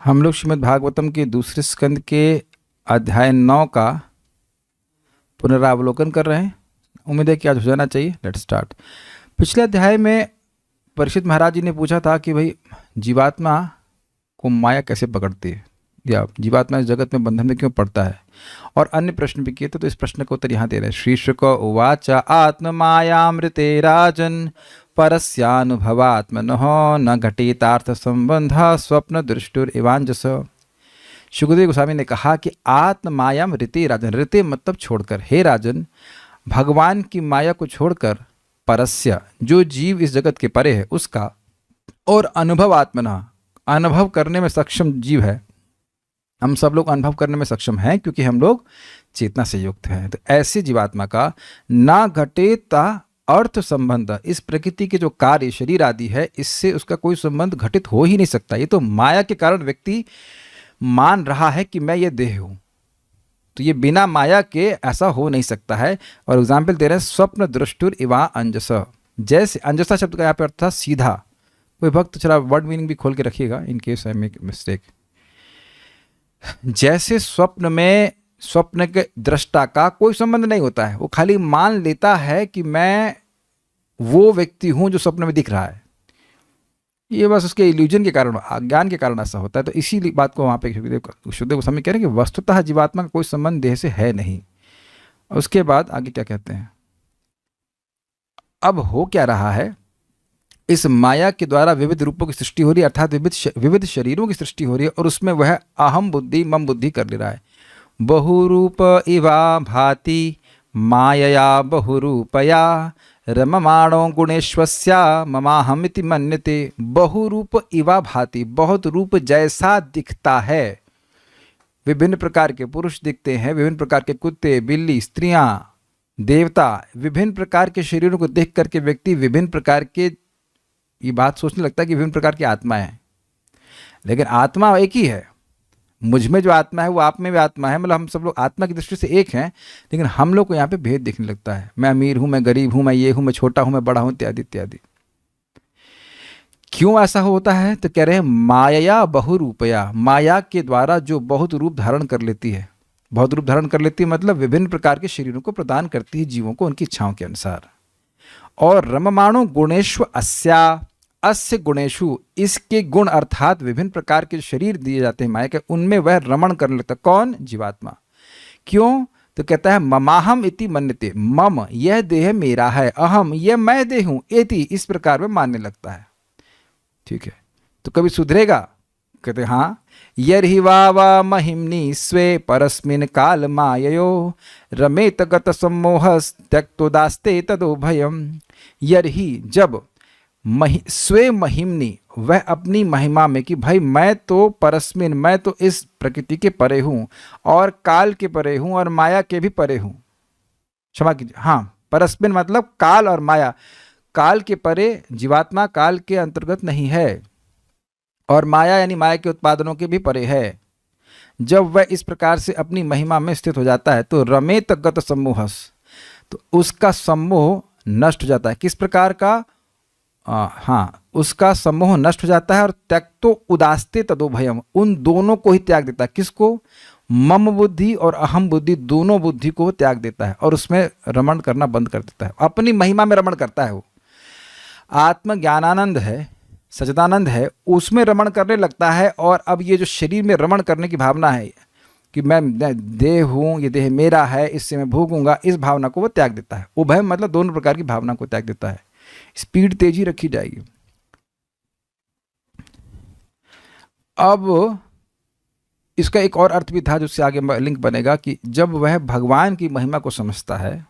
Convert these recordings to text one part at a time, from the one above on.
हम लोग श्रीमद् भागवतम के दूसरे स्कंद के अध्याय 9 का पुनरावलोकन कर रहे हैं। उम्मीद है कि आज हो जाना चाहिए। Let's start. पिछले अध्याय में परीक्षित महाराज जी ने पूछा था कि भाई जीवात्मा को माया कैसे पकड़ती है, या जीवात्मा इस जगत में बंधन में क्यों पड़ता है, और अन्य प्रश्न भी किए थे। तो इस प्रश्न का उत्तर यहाँ दे रहे हैं। श्री शुक उवाच आत्ममायामृते राजन परस्यानुभवात्मनः न घटितार्थ संबंध स्वप्न दृष्टुर इवांजस। शुकदेव गोस्वामी ने कहा कि आत्म मायाम ऋते राजन, ऋते मतलब छोड़कर, हे राजन भगवान की माया को छोड़कर परस्य जो जीव इस जगत के परे है उसका, और अनुभव आत्मना अनुभव करने में सक्षम जीव है। हम सब लोग अनुभव करने में सक्षम हैं क्योंकि हम लोग चेतना से युक्त हैं। तो ऐसी जीवात्मा का ना घटेता अर्थ संबंध, इस प्रकृति के जो कार्य शरीर आदि है इससे उसका कोई संबंध घटित हो ही नहीं सकता। ये तो माया के कारण व्यक्ति मान रहा है कि मैं ये देह हूं, तो ये बिना माया के ऐसा हो नहीं सकता है। और एग्जाम्पल दे रहे हैं स्वप्न दृष्टुर इवा अंजस। जैसे अंजसा शब्द का यहाँ पे अर्थ था सीधा। कोई भक्त थोड़ा वर्ड मीनिंग भी खोल के रखिएगा in case I make mistake. जैसे स्वप्न में स्वप्न के दृष्टा का कोई संबंध नहीं होता है, वो खाली मान लेता है कि मैं वो व्यक्ति हूं जो स्वप्न में दिख रहा है। ये बस उसके इल्यूजन के कारण, अज्ञान के कारण ऐसा होता है। तो इसी बात को वहां पे शुद्धदेव गोस्वामी कह रहे हैं कि वस्तुतः जीवात्मा का कोई संबंध देह से है नहीं। उसके बाद आगे क्या कहते हैं, अब हो क्या रहा है, इस माया के द्वारा विविध रूपों की सृष्टि हो रही है, अर्थात विविध शरीरों की सृष्टि हो रही है, और उसमें वह अहम बुद्धि मम बुद्धि कर ले रहा है। बहुरूप इवा भाति मायया बहुरूपया रममाणो गुणेश्वस्या ममाहमिति मन्यते। बहुरूप इवा भाति, बहुत रूप जैसा दिखता है। विभिन्न प्रकार के पुरुष दिखते हैं, विभिन्न प्रकार के कुत्ते, बिल्ली, स्त्रियां, देवता, विभिन्न प्रकार के शरीरों को देख करके व्यक्ति विभिन्न प्रकार के ये बात सोचने लगता है कि विभिन्न प्रकार की आत्मा है। लेकिन आत्मा एक ही है। मुझ में जो आत्मा है वो आप में भी आत्मा है, मतलब हम सब लोग आत्मा की दृष्टि से एक हैं। लेकिन हम लोग को यहाँ पे भेद दिखने लगता है। मैं अमीर हूं, मैं गरीब हूं, मैं ये हूं, मैं छोटा हूं, मैं बड़ा हूं, इत्यादि इत्यादि। क्यों ऐसा होता है, तो कह रहे हैं माया बहुरूपया, माया के द्वारा जो बहुत रूप धारण कर लेती है। बहुत रूप धारण कर लेती है मतलब विभिन्न प्रकार के शरीरों को प्रदान करती है जीवों को उनकी इच्छाओं के अनुसार। और रममाणो गुणेश्व अस्या, अस्य गुणेशु, इसके गुण अर्थात विभिन्न प्रकार के शरीर दिए जाते हैं माया के, उनमें वह रमण करने लगता है। कौन? जीवात्मा। क्यों? तो कहता है ममाहम इति मन्यते, मम यह देह मेरा है, अहम यह मैं देह हूं, इति इस प्रकार में मानने लगता है। ठीक है, तो कभी सुधरेगा? कहते हाँ। यर्हि वावा महिम्नि स्वे परस्मिन् काल माययो रमेत गत सम्मोह त्यक्तोदास्ते तदोभयम्। यर्हि जब स्वे महिम्नि, वह अपनी महिमा में, कि भाई मैं तो परस्मिन, मैं तो इस प्रकृति के परे हूं और काल के परे हूं और माया के भी परे हूं। क्षमा कीजिए, हाँ, परस्मिन मतलब काल और माया। काल के परे जीवात्मा काल के अंतर्गत नहीं है, और माया यानी माया के उत्पादनों के भी परे है। जब वह इस प्रकार से अपनी महिमा में स्थित हो जाता है तो रमेत गत सम्मोहस, तो उसका सम्मोह नष्ट हो जाता है। किस प्रकार का? हाँ, उसका सम्मोह नष्ट हो जाता है। और त्यक्तो उदास्ते तदोभयम, उन दोनों को ही त्याग देता है। किसको? मम बुद्धि और अहम बुद्धि, दोनों बुद्धि को त्याग देता है और उसमें रमण करना बंद कर देता है। अपनी महिमा में रमण करता है। वो आत्म ज्ञानानंद है, सच्चिदानंद है, उसमें रमण करने लगता है। और अब ये जो शरीर में रमण करने की भावना है कि मैं देह हूँ, ये देह मेरा है, इससे मैं भोगूंगा, इस भावना को वो त्याग देता है। उभय मतलब दोनों प्रकार की भावना को त्याग देता है। स्पीड तेजी रखी जाएगी। अब इसका एक और अर्थ भी था जिससे आगे लिंक बनेगा, कि जब वह भगवान की महिमा को समझता है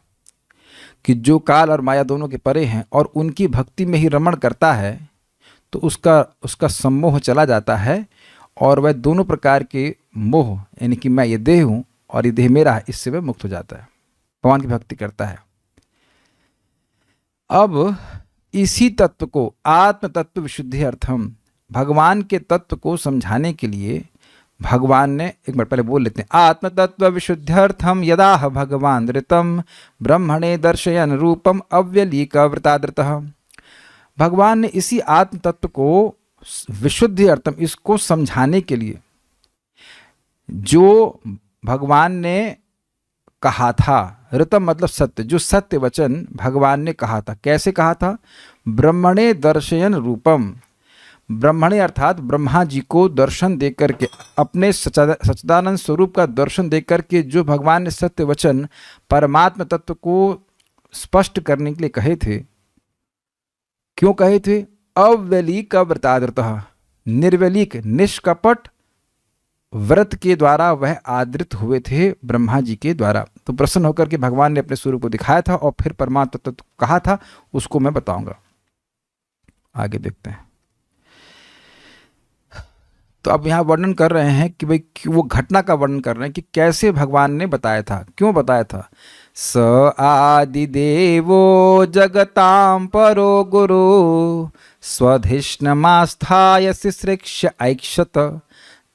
कि जो काल और माया दोनों के परे हैं और उनकी भक्ति में ही रमण करता है, तो उसका सम्मोह चला जाता है और वह दोनों प्रकार के मोह, यानी कि मैं ये देह हूं और ये देह मेरा है, इससे वह मुक्त हो जाता है, भगवान की भक्ति करता है। अब इसी तत्व को आत्म तत्व विशुद्धि अर्थम, भगवान के तत्व को समझाने के लिए भगवान ने, एक बार पहले बोल लेते हैं, आत्म तत्व विशुद्ध्यर्थम यदाह भगवान ऋतम ब्रह्मणे दर्शयन रूपम अव्यलीक वृतादृतः। भगवान ने इसी आत्म तत्व को विशुद्धि अर्थम, इसको समझाने के लिए जो भगवान ने कहा था, ऋतम मतलब सत्य, जो सत्य वचन भगवान ने कहा था। कैसे कहा था? ब्रह्मणे दर्शयन रूपम, ब्रह्मणे अर्थात ब्रह्मा जी को दर्शन देकर के, अपने सच्चिदानंद स्वरूप का दर्शन देकर के जो भगवान ने सत्य वचन परमात्म तत्व को स्पष्ट करने के लिए कहे थे। क्यों कहे थे? अव्यलीक व्रतादृतः, निर्वलीक निष्कपट व्रत के द्वारा वह आदृत हुए थे ब्रह्मा जी के द्वारा। तो प्रसन्न होकर के भगवान ने अपने स्वरूप को दिखाया था और फिर परमात्म तत्व कहा था, उसको मैं बताऊंगा। आगे देखते हैं। तो अब यहाँ वर्णन कर रहे हैं कि भाई वो घटना का वर्णन कर रहे हैं कि कैसे भगवान ने बताया था, क्यों बताया था। स आदि देवो जगतां परो गुरु स्वधिष्णमास्थाय शिश्रिक्ष्य ऐक्षत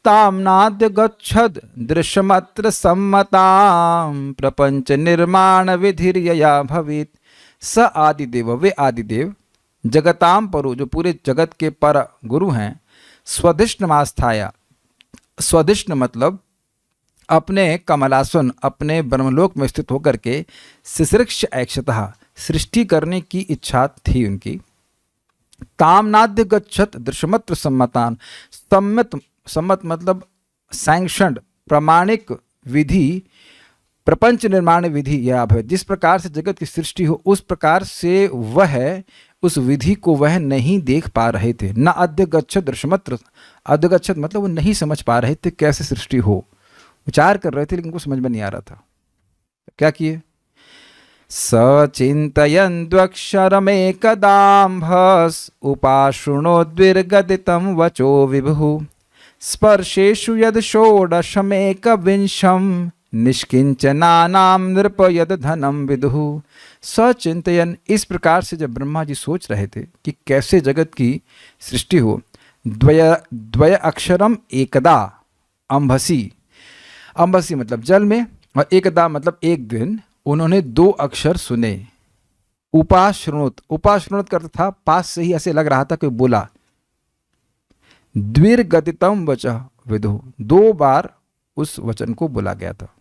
ताम्नाद्य गच्छद दृश्यमत्र सम्मतां प्रपंच निर्माण विधिर्यया भवेत्। स आदिदेव, वे आदिदेव, जगतां परो, जो पूरे जगत के पर गुरु हैं, स्वधिष्णमास्थाया, स्वधिष्ण मतलब अपने कमलासन, अपने ब्रह्मलोक में स्थित होकर के शिश्रिक्ष्य ऐक्षतः, सृष्टि करने की इच्छा थी उनकी। ताम्नाद्य गच्छत दृश्यमत्र सम्मतान, सम्मत मतलब सैंक्शनड, प्रमाणिक विधि, प्रपंच निर्माण विधि यह भवेत्, जिस प्रकार से जगत की सृष्टि हो उस प्रकार से वह उस विधि को वह नहीं देख पा रहे थे। न अद्य गच्छत दृश्यमत्र, अद्य गच्छत मतलब वो नहीं समझ पा रहे थे कैसे सृष्टि हो, विचार कर रहे थे लेकिन उनको समझ में नहीं आ रहा था। क्या किए? सचिन्तयन् द्वक्षरमेकदाम्भस् उपाशृणोद्विर्गदितं वचो विभुः स्पर्शेषु यद षोडशमेकविंशं निष्किंचनानां नृप यद धनम विदुः। सचिंतयन, इस प्रकार से जब ब्रह्मा जी सोच रहे थे कि कैसे जगत की सृष्टि हो, द्वय अक्षरम एकदा अंभसी, अंभसी मतलब जल में, और एकदा मतलब एक दिन उन्होंने दो अक्षर सुने। उपाश्रुणोत, उपाश्रुणोत करता था पास से ही ऐसे लग रहा था कोई बोला। द्विर्गदितम वचः विदुः, दो बार उस वचन को बोला गया था।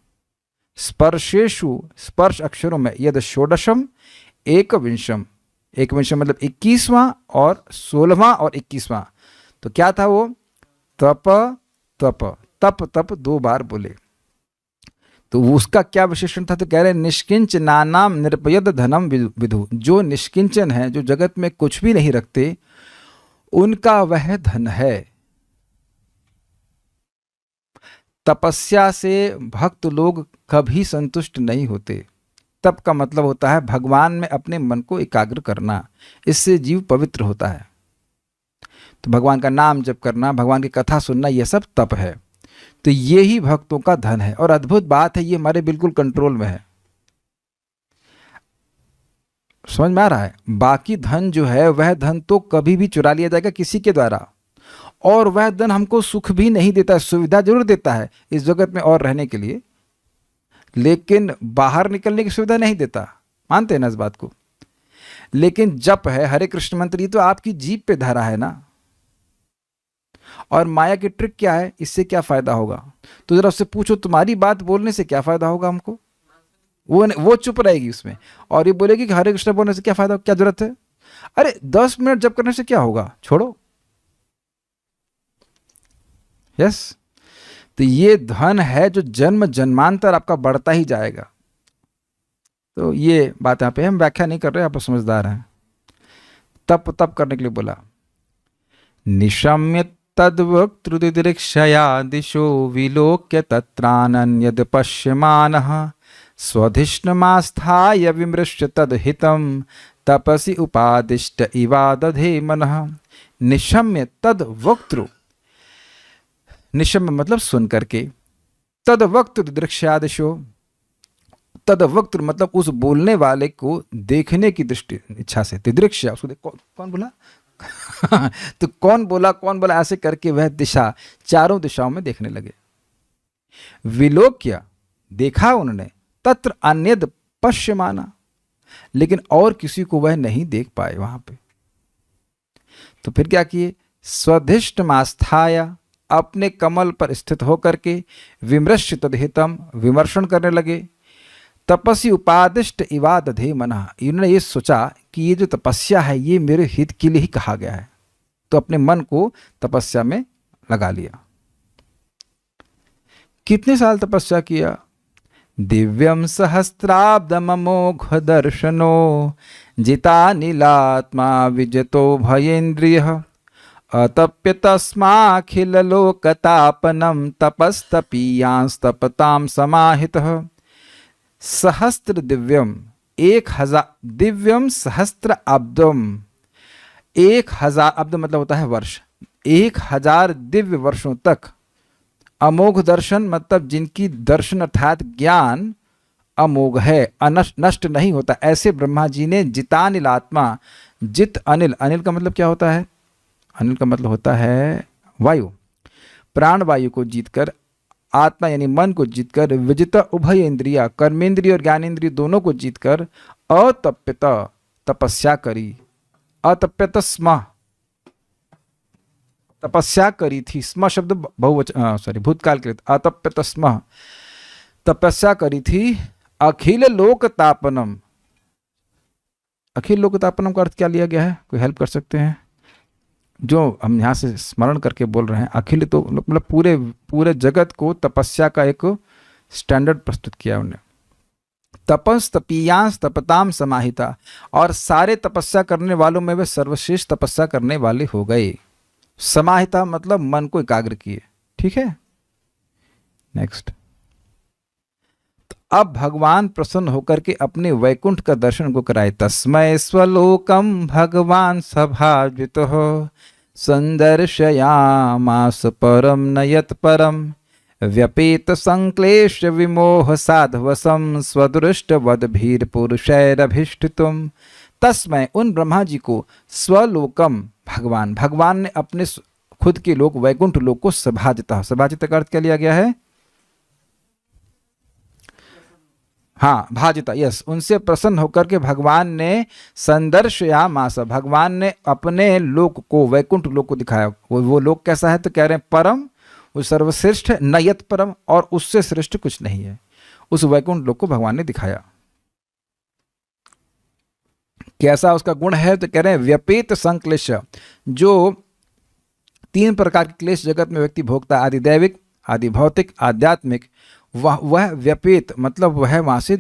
स्पर्शेषु, स्पर्श अक्षरों में, यद षोडशम एकविंशम, एकविंशम मतलब 21वां और 16वां और 21वां, तो क्या था वो? तप तप, तप तप दो बार बोले। तो उसका क्या विशेषण था? तो कह रहे निष्किंचनानाम निरपयद धनम विदु, जो निष्किंचन है, जो जगत में कुछ भी नहीं रखते, उनका वह धन है। तपस्या से भक्त लोग कभी संतुष्ट नहीं होते। तप का मतलब होता है भगवान में अपने मन को एकाग्र करना, इससे जीव पवित्र होता है। तो भगवान का नाम जप करना, भगवान की कथा सुनना, यह सब तप है। तो ये ही भक्तों का धन है। और अद्भुत बात है, ये हमारे बिल्कुल कंट्रोल में है। समझ में आ रहा है? बाकी धन जो है वह धन तो कभी भी चुरा लिया जाएगा किसी के द्वारा, और वह धन हमको सुख भी नहीं देता है, सुविधा जरूर देता है इस जगत में और रहने के लिए, लेकिन बाहर निकलने की सुविधा नहीं देता। मानते हैं ना इस बात को? लेकिन जप है, हरे कृष्ण मंत्र, ये तो आपकी जीभ पे धरा है ना। और माया की ट्रिक क्या है, इससे क्या फायदा होगा? तो जरा उससे पूछो, तुम्हारी बात बोलने से क्या फायदा होगा हमको? वो चुप रहेगी उसमें, और ये बोलेगी कि हरे कृष्ण बोलने से क्या फायदा, क्या जरूरत है? अरे 10 मिनट जप करने से क्या होगा, छोड़ो। यस, तो ये धन है जो जन्म जन्मांतर आपका बढ़ता ही जाएगा। तो ये बात यहाँ पे हम व्याख्या नहीं कर रहे, आप समझदार हैं। तप तप करने के लिए बोला। निशम्य तद्वक्तृदिदृक्षया दिशो विलोक्य तत्रानन्यद पश्यमानः स्वधिष्णमास्थाय विमृश्य तद्हितं तपसि उपादिष्ट इवादधे मनः। निशम्य तद्वक्तृ, निशम्य मतलब सुन करके, तद्वक्तृ दिदृक्षयादिशो, तद्वक्तृ मतलब उस बोलने वाले को देखने की दृष्टि इच्छा से, दिदृक्ष्या उसको कौन बोला तो कौन बोला ऐसे करके वह दिशा, चारों दिशाओं में देखने लगे। विलोक्य देखा उन्होंने, तत्र अन्यद पश्यमाना, लेकिन और किसी को वह नहीं देख पाए वहां पे। तो फिर क्या किए? स्वधिष्ठमास्थाय, अपने कमल पर स्थित होकर के, विमृश्य तद्हितम, विमर्शन करने लगे। तपस्वी उपादिष्ट इवा दधे मना, इन्होंने ये सोचा कि ये जो तपस्या है ये मेरे हित के लिए ही कहा गया है, तो अपने मन को तपस्या में लगा लिया। कितने साल तपस्या किया? दिव्यम सहस्त्राब्दम अमोघ दर्शनो, जिता नीलात्मा विजतो भयेन्द्रियः, अतप्य तस्माखिल लोकतापनम तपस्तपीयांस्तपताम समाहितः। सहस्त्र दिव्यम, 1000 दिव्यम, सहस्त्र अब्दम, 1000 अब्द मतलब होता है वर्ष, 1000 दिव्य वर्षों तक। अमोघ दर्शन मतलब जिनकी दर्शन अर्थात ज्ञान अमोघ है, नष्ट नहीं होता, ऐसे ब्रह्मा जी ने जितानिल आत्मा, जित अनिल, अनिल का मतलब क्या होता है? अनिल का मतलब होता है वायु, प्राण वायु को जीतकर, आत्मा यानी मन को जीतकर, विजित उभय इंद्रिया, कर्मेंद्रिय और ज्ञानेन्द्रिय दोनों को जीतकर, अतप्यत तपस्या करी, अतप्यत स्म तपस्या करी थी, स्म शब्द बहुवचन भूतकाल के लिए, अतप्यत स्म तपस्या करी थी। अखिल लोक तापनम, अखिल लोक तापनम का अर्थ क्या लिया गया है? कोई हेल्प कर सकते हैं? जो हम यहाँ से स्मरण करके बोल रहे हैं, अखिल तो मतलब पूरे पूरे जगत को तपस्या का एक स्टैंडर्ड प्रस्तुत किया उन्होंने। तपस तपीयांस तपताम समाहिता, और सारे तपस्या करने वालों में वे सर्वश्रेष्ठ तपस्या करने वाले हो गए। समाहिता मतलब मन को एकाग्र किए। ठीक है, नेक्स्ट। अब भगवान प्रसन्न होकर के अपने वैकुंठ का दर्शन को कराए। तस्मै स्वलोकम भगवान सभाजितः, संदर्शयामास परम नयत परम, व्यपेत संक्लेश विमोह साधवसम, स्वदृष्ट वद भीर पुरुषैरभिष्टितुम। तस्मै उन ब्रह्मा जी को, स्वलोकम भगवान, भगवान ने अपने खुद के लोक वैकुंठ लोक को सभाजिता, सभाजिता का अर्थ क्या लिया गया है? हाँ, भाजिता, यस, उनसे प्रसन्न होकर के भगवान ने संदर्शयामास, भगवान ने अपने लोक को, वैकुंठ लोक को दिखाया। वो लोक कैसा है? तो कह रहे हैं परम, वो सर्वश्रेष्ठ है, नयत परम, और उससे श्रेष्ठ कुछ नहीं है। उस वैकुंठ लोक को भगवान ने दिखाया। कैसा उसका गुण है? तो कह रहे हैं व्यपेत संक्लेश, जो 3 प्रकार के क्लेश जगत में व्यक्ति भोगता है, आदि दैविक, आदि भौतिक, आध्यात्मिक, वह व्यपेत मतलब वह वहां से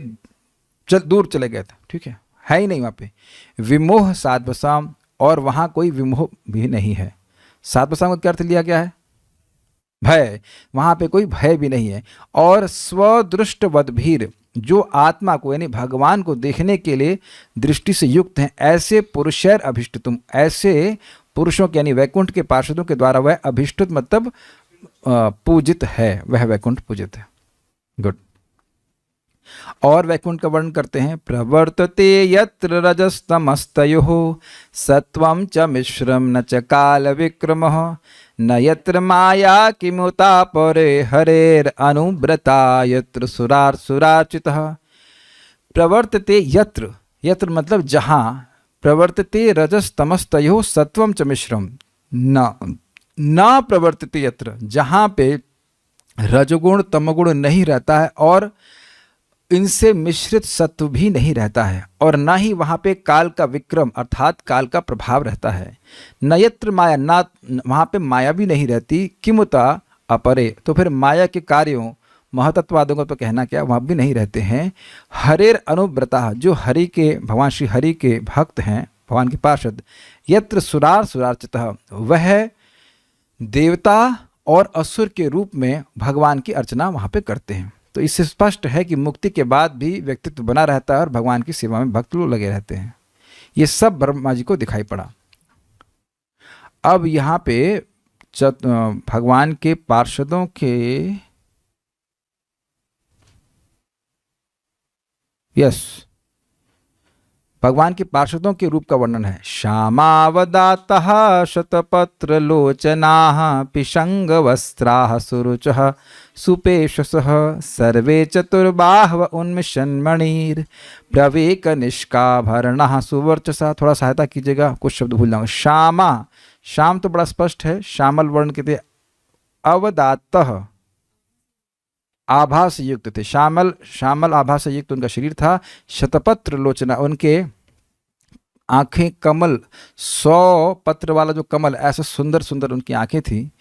दूर चले गए थे। ठीक है ही नहीं वहां पे। विमोह साध्वसाम, और वहां कोई विमोह भी नहीं है। साध्वसाम का क्या अर्थ लिया गया है? भय, वहां पे कोई भय भी नहीं है। और स्वदृष्ट वदभीर, जो आत्मा को यानी भगवान को देखने के लिए दृष्टि से युक्त हैं, ऐसे पुरुषैर अभिष्टितुम, ऐसे पुरुषों के यानी वैकुंठ के पार्षदों के द्वारा वह अभिष्टित मतलब पूजित है, वह वैकुंठ पूजित है। गुड। और वैकुंठ का वर्णन करते हैं। प्रवर्तते यत्र रजस्तमस्तयोः, सत्वं च मिश्रम न च काल विक्रमः, न यत्र माया किमुता परे हरेर अनुव्रता यत्र सुरार सुरार्चितः। प्रवर्तते यत्र, यत्र मतलब जहाँ, प्रवर्तते रजस्तमस्तयोः सत्वं च मिश्रम, न प्रवर्तते यत्र, जहाँ पे रजगुण तमगुण नहीं रहता है और इनसे मिश्रित सत्व भी नहीं रहता है, और ना ही वहाँ पे काल का विक्रम अर्थात काल का प्रभाव रहता है। नयत्र माया, ना वहाँ पे माया भी नहीं रहती। किमुता अपरे, तो फिर माया के कार्यों, महतत्वादों का तो कहना क्या, वहाँ भी नहीं रहते हैं। हरेर अनुव्रता, जो हरि के, भगवान श्री हरि के भक्त हैं, भगवान के पार्षद। यत्र सुरार सुरार्चितः, वह देवता और असुर के रूप में भगवान की अर्चना वहाँ पे करते हैं। तो इससे स्पष्ट है कि मुक्ति के बाद भी व्यक्तित्व बना रहता है और भगवान की सेवा में भक्त लोग लगे रहते हैं। ये सब ब्रह्मा जी को दिखाई पड़ा। अब यहाँ पे भगवान के पार्षदों के, यस, भगवान के पार्षदों के रूप का वर्णन है। श्यामावदातः शतपत्र लोचनाः, पिशंग वस्त्राः सुरुचः सुपेशसः, सर्वे चतुर्बाहव उन्मिषन्मणिर, प्रवेक निष्काभरणः सुवर्चसा। थोड़ा सहायता कीजिएगा, कुछ शब्द भूल जाऊंगा। श्यामा, श्याम तो बड़ा स्पष्ट है, श्यामल वर्ण के थे। अवदातः आभा से युक्त थे, श्यामल श्यामल आभा से युक्त उनका शरीर था। शतपत्र लोचना, उनके आंखें कमल, 100 पत्र वाला जो कमल, ऐसे सुंदर सुंदर उनकी आंखें थी।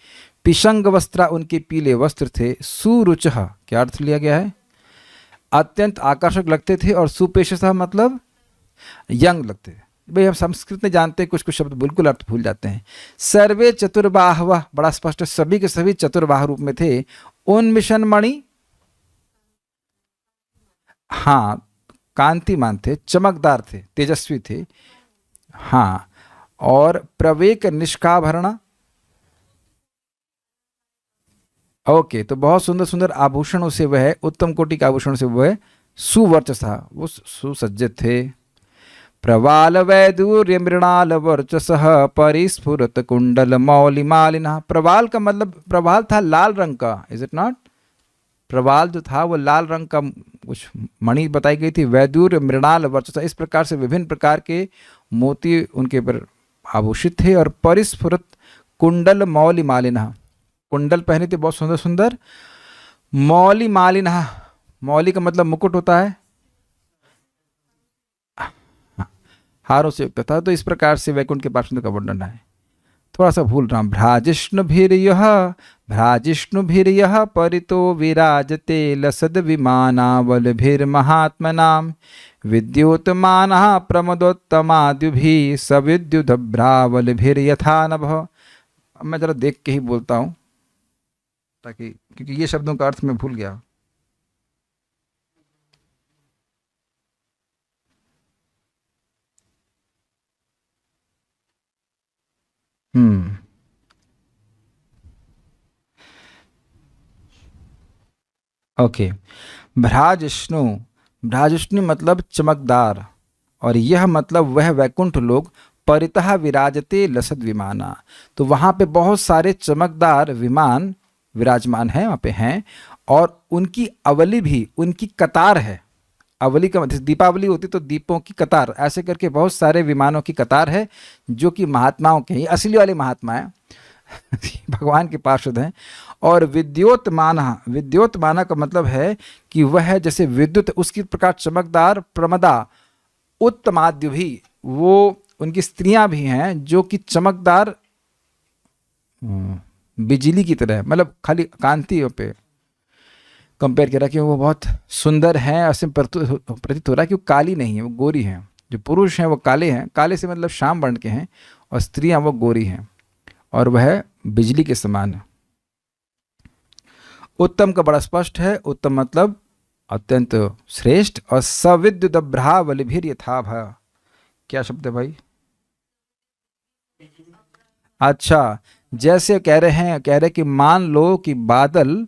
पिशंग वस्त्रा, उनके पीले वस्त्र थे। सुरुचः, क्या अर्थ लिया गया है? अत्यंत आकर्षक लगते थे। और सुपेशसः मतलब यंग लगते थे। भाई हम संस्कृत में जानते हैं कुछ कुछ शब्द बिल्कुल अर्थ भूल जाते हैं। सर्वे चतुर्बाहवः, बड़ा स्पष्ट है, सभी के सभी चतुर्बाह रूप में थे। उन्मिशन मणि, हाँ कांतिमान थे, चमकदार थे, तेजस्वी थे। हाँ, और प्रवेक निष्काभरणा, ओके, तो बहुत सुंदर सुंदर आभूषणों से वह, उत्तम कोटि के आभूषणों से वह सुवर्चस था, वो सुसज्जित थे। प्रवाल वैदूर्य मृणाल वर्चसः परिस्फुरत कुंडल मौलिमालिना। प्रवाल का मतलब, प्रवाल था लाल रंग का, इज इट नॉट? प्रवाल जो था वो लाल रंग का कुछ मणि बताई गई थी। वैदूर्य मृणाल वर्चसः, इस प्रकार से विभिन्न प्रकार के मोती उनके पर आभूषित थे। और परिस्फुरत कुंडल मौलिमालिना, कुंडल पहने थे बहुत सुंदर सुंदर। मौलिमालिना, मौली का मतलब मुकुट होता है, हारों से युक्त था। तो इस प्रकार से वैकुंठ के पार्षद का वर्णन है। थोड़ा सा भूल रहा हूँ। भ्राजिष्णुभिर्यः परितो विराजते लसद विमानावलभिर्महात्मनां विद्योतमानः प्रमदोत्तमाद्युभिः सविद्युदभ्रावलभिर्यथा नभः। अब मैं जरा देख के ही बोलता हूँ, ताकि, क्योंकि ये शब्दों का अर्थ मैं भूल गया। ओके, भ्राजिष्णु, भ्राजिष्णु मतलब चमकदार, और यह मतलब वह वैकुंठ लोग परितः विराजते लसद विमाना, तो वहाँ पे बहुत सारे चमकदार विमान विराजमान हैं, वहाँ पे हैं। और उनकी अवली भी, उनकी कतार है। अवली का मतलब दीपावली होती तो दीपों की कतार, ऐसे करके बहुत सारे विमानों की कतार है, जो कि महात्माओं के ही, असली वाले महात्मा हैं, भगवान के पार्षद हैं। और विद्योतमाना, विद्योतमाना का मतलब है कि वह जैसे विद्युत, उसकी प्रकार चमकदार। प्रमदा उत्तमाद्यु भी, वो उनकी स्त्रियां भी हैं जो कि चमकदार बिजली की तरह, मतलब खाली कांति पे कंपेयर करा कि वो बहुत सुंदर हैं। ऐसे प्रतीत हो रहा है कि वो काली नहीं है, वो गोरी हैं। जो पुरुष हैं वो काले हैं, काले से मतलब श्याम वर्ण के हैं, और स्त्रियां वो गोरी हैं, और वह बिजली के समान है। उत्तम का बड़ा स्पष्ट है, उत्तम मतलब अत्यंत श्रेष्ठ। और सविद्युदभ्रावलिभिर यथाभ, क्या शब्द है भाई? अच्छा, जैसे कह रहे कि मान लो कि बादल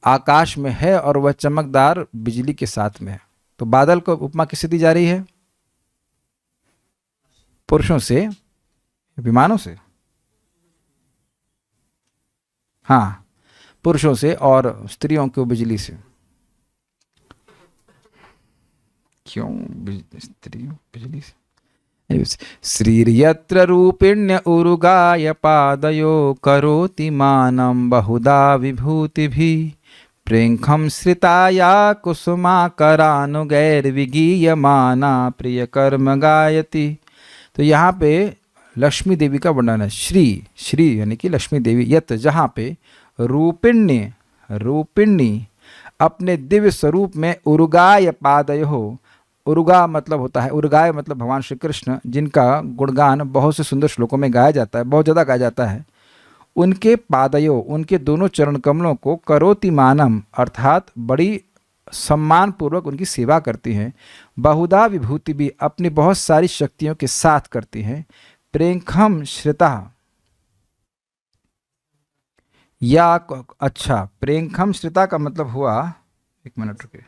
आकाश में है और वह चमकदार बिजली के साथ में है, तो बादल को उपमा किससे दी जा रही है? पुरुषों से, विमानों से? हाँ, पुरुषों से, और स्त्रियों को बिजली से। क्यों स्त्रियों बिजली से? श्रीर्यत्र रूपिण्य उरुगाय पादयो करोति मानं बहुधा विभूतिभिः प्रेंखम श्रिताया कुसुमाकरानुगैर्विगीयमाना प्रिय कर्म गायति। तो यहाँ पे लक्ष्मी देवी का वर्णन है। श्री, श्री यानी कि लक्ष्मी देवी, यत जहाँ पे, रूपिण्य, रूपिणी अपने दिव्य स्वरूप में, उरुगाय पादयो, उरुगा मतलब होता है, उरुगाय मतलब भगवान श्री कृष्ण, जिनका गुणगान बहुत से सुंदर श्लोकों में गाया जाता है, बहुत ज़्यादा गाया जाता है। उनके पादयो, उनके दोनों चरण कमलों को करोति मानम, अर्थात बड़ी सम्मान पूर्वक उनकी सेवा करती हैं। बहुधा विभूति भी, अपनी बहुत सारी शक्तियों के साथ करती हैं। प्रेंखम श्रिता, या अच्छा, प्रेंखम श्रिता का मतलब हुआ, एक मिनट रुके,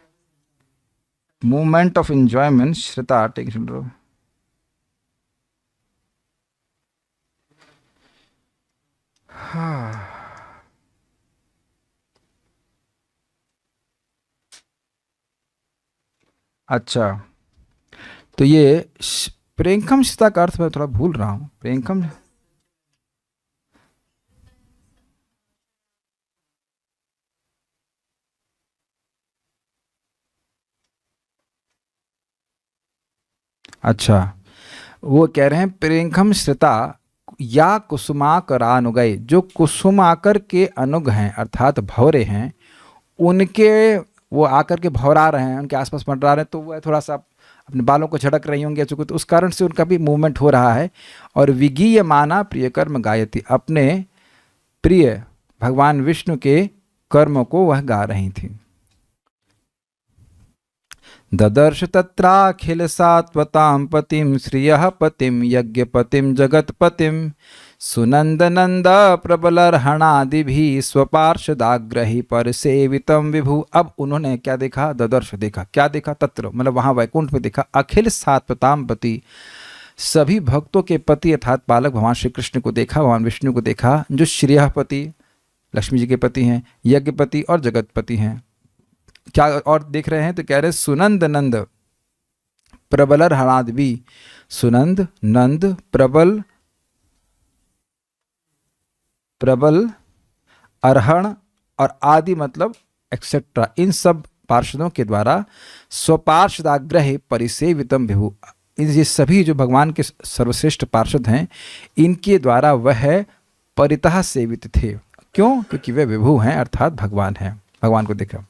मूवमेंट ऑफ एंजॉयमेंट, श्रिता टेंशन रो, हाँ, अच्छा, तो ये प्रेंखम श्रिता का अर्थ मैं थोड़ा भूल रहा हूँ। प्रेंखम, अच्छा, वो कह रहे हैं प्रेंखम श्रिता या कुसुमाकरानुगय, जो कुसुमाकर के अनुग हैं अर्थात भौरे हैं, उनके वो आकर के भौरा रहे हैं, उनके आसपास मंडरा रहे हैं, तो वह थोड़ा सा अपने बालों को झड़क रही होंगी चूंकि, तो उस कारण से उनका भी मूवमेंट हो रहा है। और विगीय माना प्रिय कर्म गायती, अपने प्रिय भगवान विष्णु के कर्मों को वह गा रही थी। ददर्श तत्राखिल सात्वतां पतिं श्रियः पतिं यज्ञपतिं जगत्पतिं सुनंदनंद प्रबलर्हणादिभिः स्वपार्षदाग्रही परिसेवितं विभु। अब उन्होंने क्या देखा? ददर्श देखा। क्या देखा? तत्र मतलब वहाँ वैकुंठ में देखा। अखिल सात्वतां पति, सभी भक्तों के पति अर्थात बालक भगवान श्री कृष्ण को देखा, भगवान विष्णु को देखा, जो श्रेयःपति लक्ष्मी जी के पति हैं, यज्ञपति और जगतपति हैं। क्या और देख रहे हैं? तो कह रहे सुनंद नंद प्रबलर हणादि, सुनंद नंद प्रबल, प्रबल अर्हण और आदि मतलब एक्सेट्रा, इन सब पार्षदों के द्वारा स्वपार्षदाग्रह परिसेवितम विभु, ये सभी जो भगवान के सर्वश्रेष्ठ पार्षद हैं, इनके द्वारा वह परितः सेवित थे। क्यों? क्योंकि वे विभु हैं अर्थात भगवान हैं, भगवान को देखा।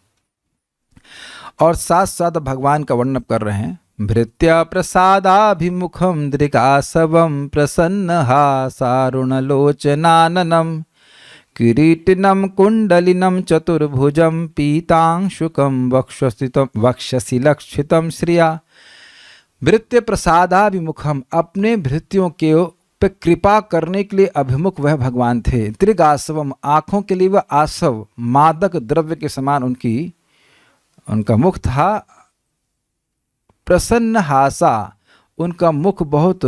और साथ साथ भगवान का वर्णन कर रहे हैं। भृत्या प्रसादाभिमुखम दृगासवम प्रसन्नहासारुणलोचनाननम किरीटिनम कुंडलिनम चतुर्भुजम पीतांशुकम वक्षसि लक्षितम श्रिया। भृत्य प्रसादाभिमुखम, अपने भृत्यों के पे कृपा करने के लिए अभिमुख वह भगवान थे। दृगासवम, आँखों के लिए वह आसव मादक द्रव्य के समान उनका मुख था। प्रसन्न हासा, उनका मुख बहुत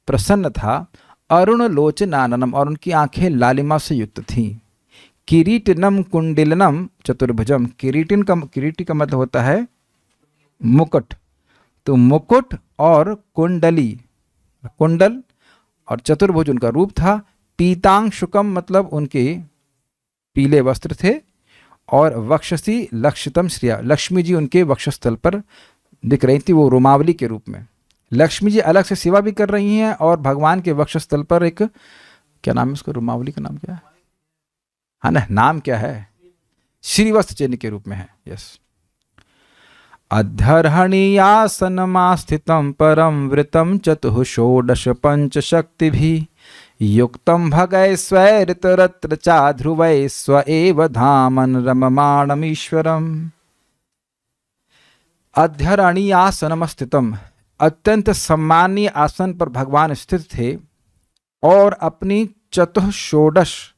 प्रसन्न था। अरुण लोचनाननम, और उनकी आंखें लालिमा से युक्त थीं। किरीटनम कुंडलिनम चतुर्भुजम, किरीटी का मतलब होता है मुकुट, तो मुकुट और कुंडली, कुंडल और चतुर्भुज उनका रूप था। पीतांशुकम मतलब उनके पीले वस्त्र थे। और वक्षसी लक्षितम श्रिया, लक्ष्मी जी उनके वक्षस्थल पर दिख रही थी, वो रोमावली के रूप में। लक्ष्मी जी अलग से सेवा भी कर रही हैं और भगवान के वक्षस्थल पर एक, क्या नाम है उसका, रोमावली का नाम क्या है? हाँ ना, नाम क्या है? श्रीवस्त्र चिन्ह के रूप में है। यस। अध्यर्हणीयासनमास्थितं परम वृतं चतुः षोडश पंचशक्तिभिः युक्तं भगैस्वैरितरत्र चाध्रुवैः स्व एव धामन रममाणमीश्वरम्। अध्यरणीयासनम स्थितम, अत्यंत सम्मानीय आसन पर भगवान स्थित थे और अपनी चतुः षोडश,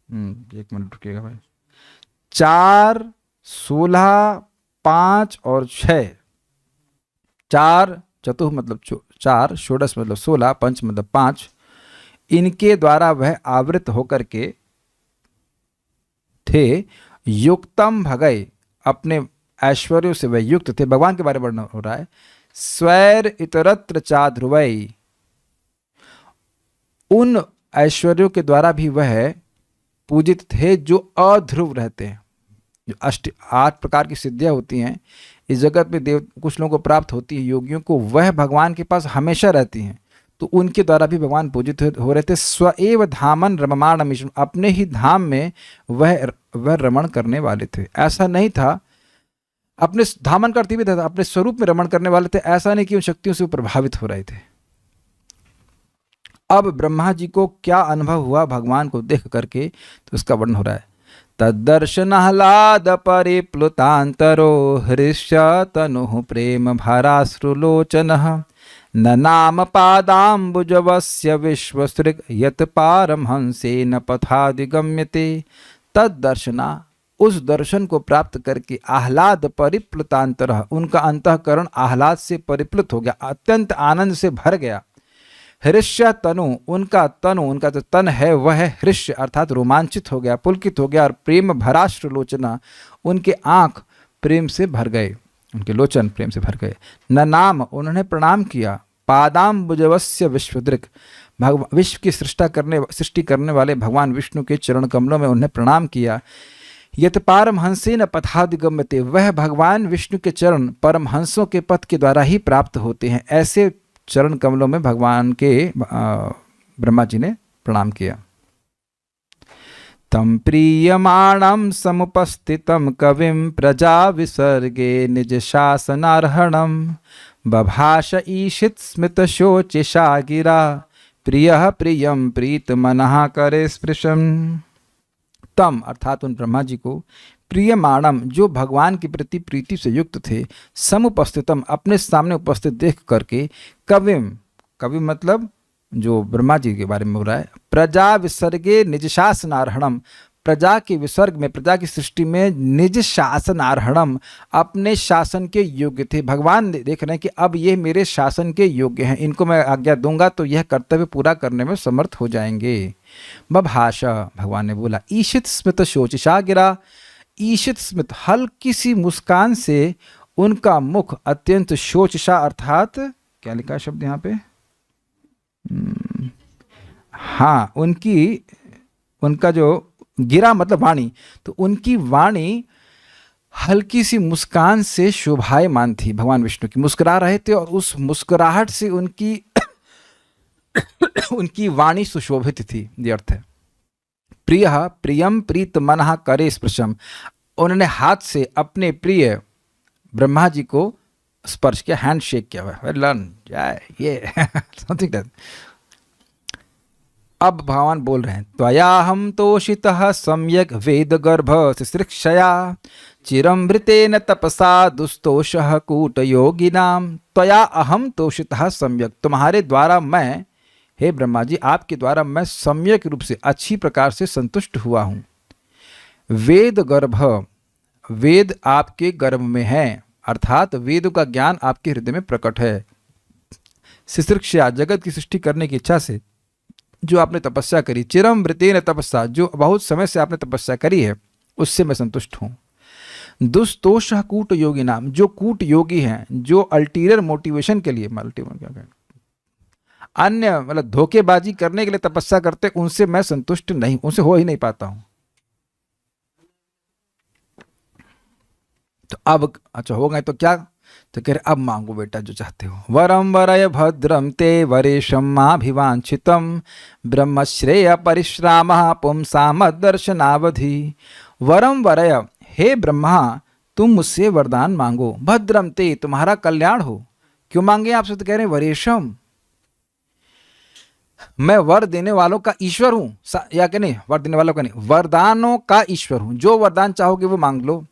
एक मिनट रुकिएगा भाई, 4, 16, 5 और 6, 4 चतुः मतलब 4, षोडश मतलब 16, पंच मतलब 5, इनके द्वारा वह आवृत होकर के थे। युक्तम भगय, अपने ऐश्वर्यों से वह युक्त थे। भगवान के बारे में वर्णन हो रहा है। स्वैर इतरत्र चा ध्रुवई, उन ऐश्वर्यों के द्वारा भी वह पूजित थे जो अध्रुव रहते हैं। जो 8 प्रकार की सिद्धियां होती हैं इस जगत में, देव कुछ लोगों को प्राप्त होती है, योगियों को, वह भगवान के पास हमेशा रहती हैं, तो उनके द्वारा भी भगवान पूजित हो रहे थे। स्व एव धामन रममाण मिश्र, अपने ही धाम में वह रमण करने वाले थे। ऐसा नहीं था, अपने धामन करते भी था, अपने स्वरूप में रमण करने वाले थे। ऐसा नहीं कि उन शक्तियों से प्रभावित हो रहे थे। अब ब्रह्मा जी को क्या अनुभव हुआ भगवान को देख करके, तो उसका वर्णन हो रहा है। तद्दर्शनाह्लाद परिप्लुतांतरो हृष्य तनु प्रेम भाराश्रुलोचनः न नाम पादाम्बुजवस्य विश्वसृग यत् पारमहंसेन पथादिगम्यते। तद्दर्शना, उस दर्शन को प्राप्त करके आह्लाद परिप्लुतांतरः, उनका अंतःकरण आह्लाद से परिप्लुत हो गया, अत्यंत आनंद से भर गया। हृष्य तनु, उनका जो तन है वह हृष्य अर्थात रोमांचित हो गया, पुलकित हो गया। और प्रेम भराश्र लोचना, उनके आँख प्रेम से भर गए, उनके लोचन प्रेम से भर गए। न नाम, उन्होंने प्रणाम किया। पादाम्बुजवस्य विश्वदृक्, विश्व की सृष्टि करने वाले भगवान विष्णु के चरण कमलों में उन्हें प्रणाम किया। यत पारमहंसेन पथादिगम्यते, वह भगवान विष्णु के चरण परमहंसों के पथ के द्वारा ही प्राप्त होते हैं। ऐसे चरण कमलों में भगवान के ब्रह्मा जी ने प्रणाम किया। तम प्रीयमाणं समुपस्थितं कविं प्रजा विसर्गे निज शासनार्हणं बभाष ईशित स्मित शोचिषा गिरा प्रियः प्रियं प्रीत मनः करे स्पृशम। तम अर्थात उन ब्रह्मा जी को, प्रियमाणम जो भगवान के प्रति प्रीति से युक्त थे, समुपस्थितम अपने सामने उपस्थित देख करके, कविम कवि मतलब जो ब्रह्मा जी के बारे में हो रहा है, प्रजा विसर्गे निज शासनार्हणम प्रजा के विसर्ग में, प्रजा की सृष्टि में, निज शासनार्हणम अपने शासन के योग्य थे। भगवान देख रहे हैं कि अब ये मेरे शासन के योग्य हैं, इनको मैं आज्ञा दूंगा तो यह कर्तव्य पूरा करने में समर्थ हो जाएंगे। बभाष भगवान ने बोला, ईशित स्मित शोचिषा गिरा, ईशित स्मित हल्की सी मुस्कान से उनका मुख अत्यंत शोचिषा अर्थात क्या लिखा है शब्द यहाँ पे, हाँ उनका जो गिरा मतलब वाणी, तो उनकी वाणी हल्की सी मुस्कान से शोभायमान थी। भगवान विष्णु की मुस्कुरा रहे थे और उस मुस्कुराहट से उनकी उनकी वाणी सुशोभित थी, ये अर्थ है। प्रिय प्रियम प्रीत मनः करे स्पृशम, उन्होंने हाथ से अपने प्रिय ब्रह्मा जी को स्पर्श किया, हैंड शेक किया हुआ, लर्न ये समथिंग दैट। अब भगवान बोल रहे हैं, त्वयाहं तोषितः सम्यक वेद गर्भ शिश्रिक्षया चिरमृतेन तपसा दुस्तोषः कूटयोगिनाम। त्वया अहम तोषितः सम्यक, तुम्हारे द्वारा मैं, हे ब्रह्मा जी आपके द्वारा मैं सम्यक रूप से अच्छी प्रकार से संतुष्ट हुआ हूँ। वेद गर्भ, वेद आपके गर्भ में है, अर्थात वेद का ज्ञान आपके हृदय में प्रकट है। शिश्रिक्षया जगत की सृष्टि करने की इच्छा से जो आपने तपस्या करी, चिरम वृतेन तपस्या जो बहुत समय से आपने तपस्या करी है, उससे मैं संतुष्ट हूँ। दुस्तोष कूट योगी नाम, जो कूट योगी हैं, जो अल्टीरियर मोटिवेशन के लिए, अन्य मतलब धोखेबाजी करने के लिए तपस्या करते, उनसे मैं संतुष्ट नहीं, उनसे हो ही नहीं पाता हूँ। तो अब अच्छा हो गए तो क्या, तो कह रहे अब मांगो बेटा जो चाहते हो। वरम वरय भद्रम ते वरेशमाभिवांछितम ब्रह्मश्रेय परिश्रामः पुंसाम दर्शनावधि। वरम वरय, हे ब्रह्मा तुम मुझसे वरदान मांगो, भद्रम ते तुम्हारा कल्याण हो। क्यों मांगे आपसे, तो कह रहे हैं वरेशम, मैं वर देने वालों का ईश्वर हूं, या कि नहीं, वर देने वालों का नहीं, वरदानों का ईश्वर हूं। जो वरदान चाहोगे वो मांग लो।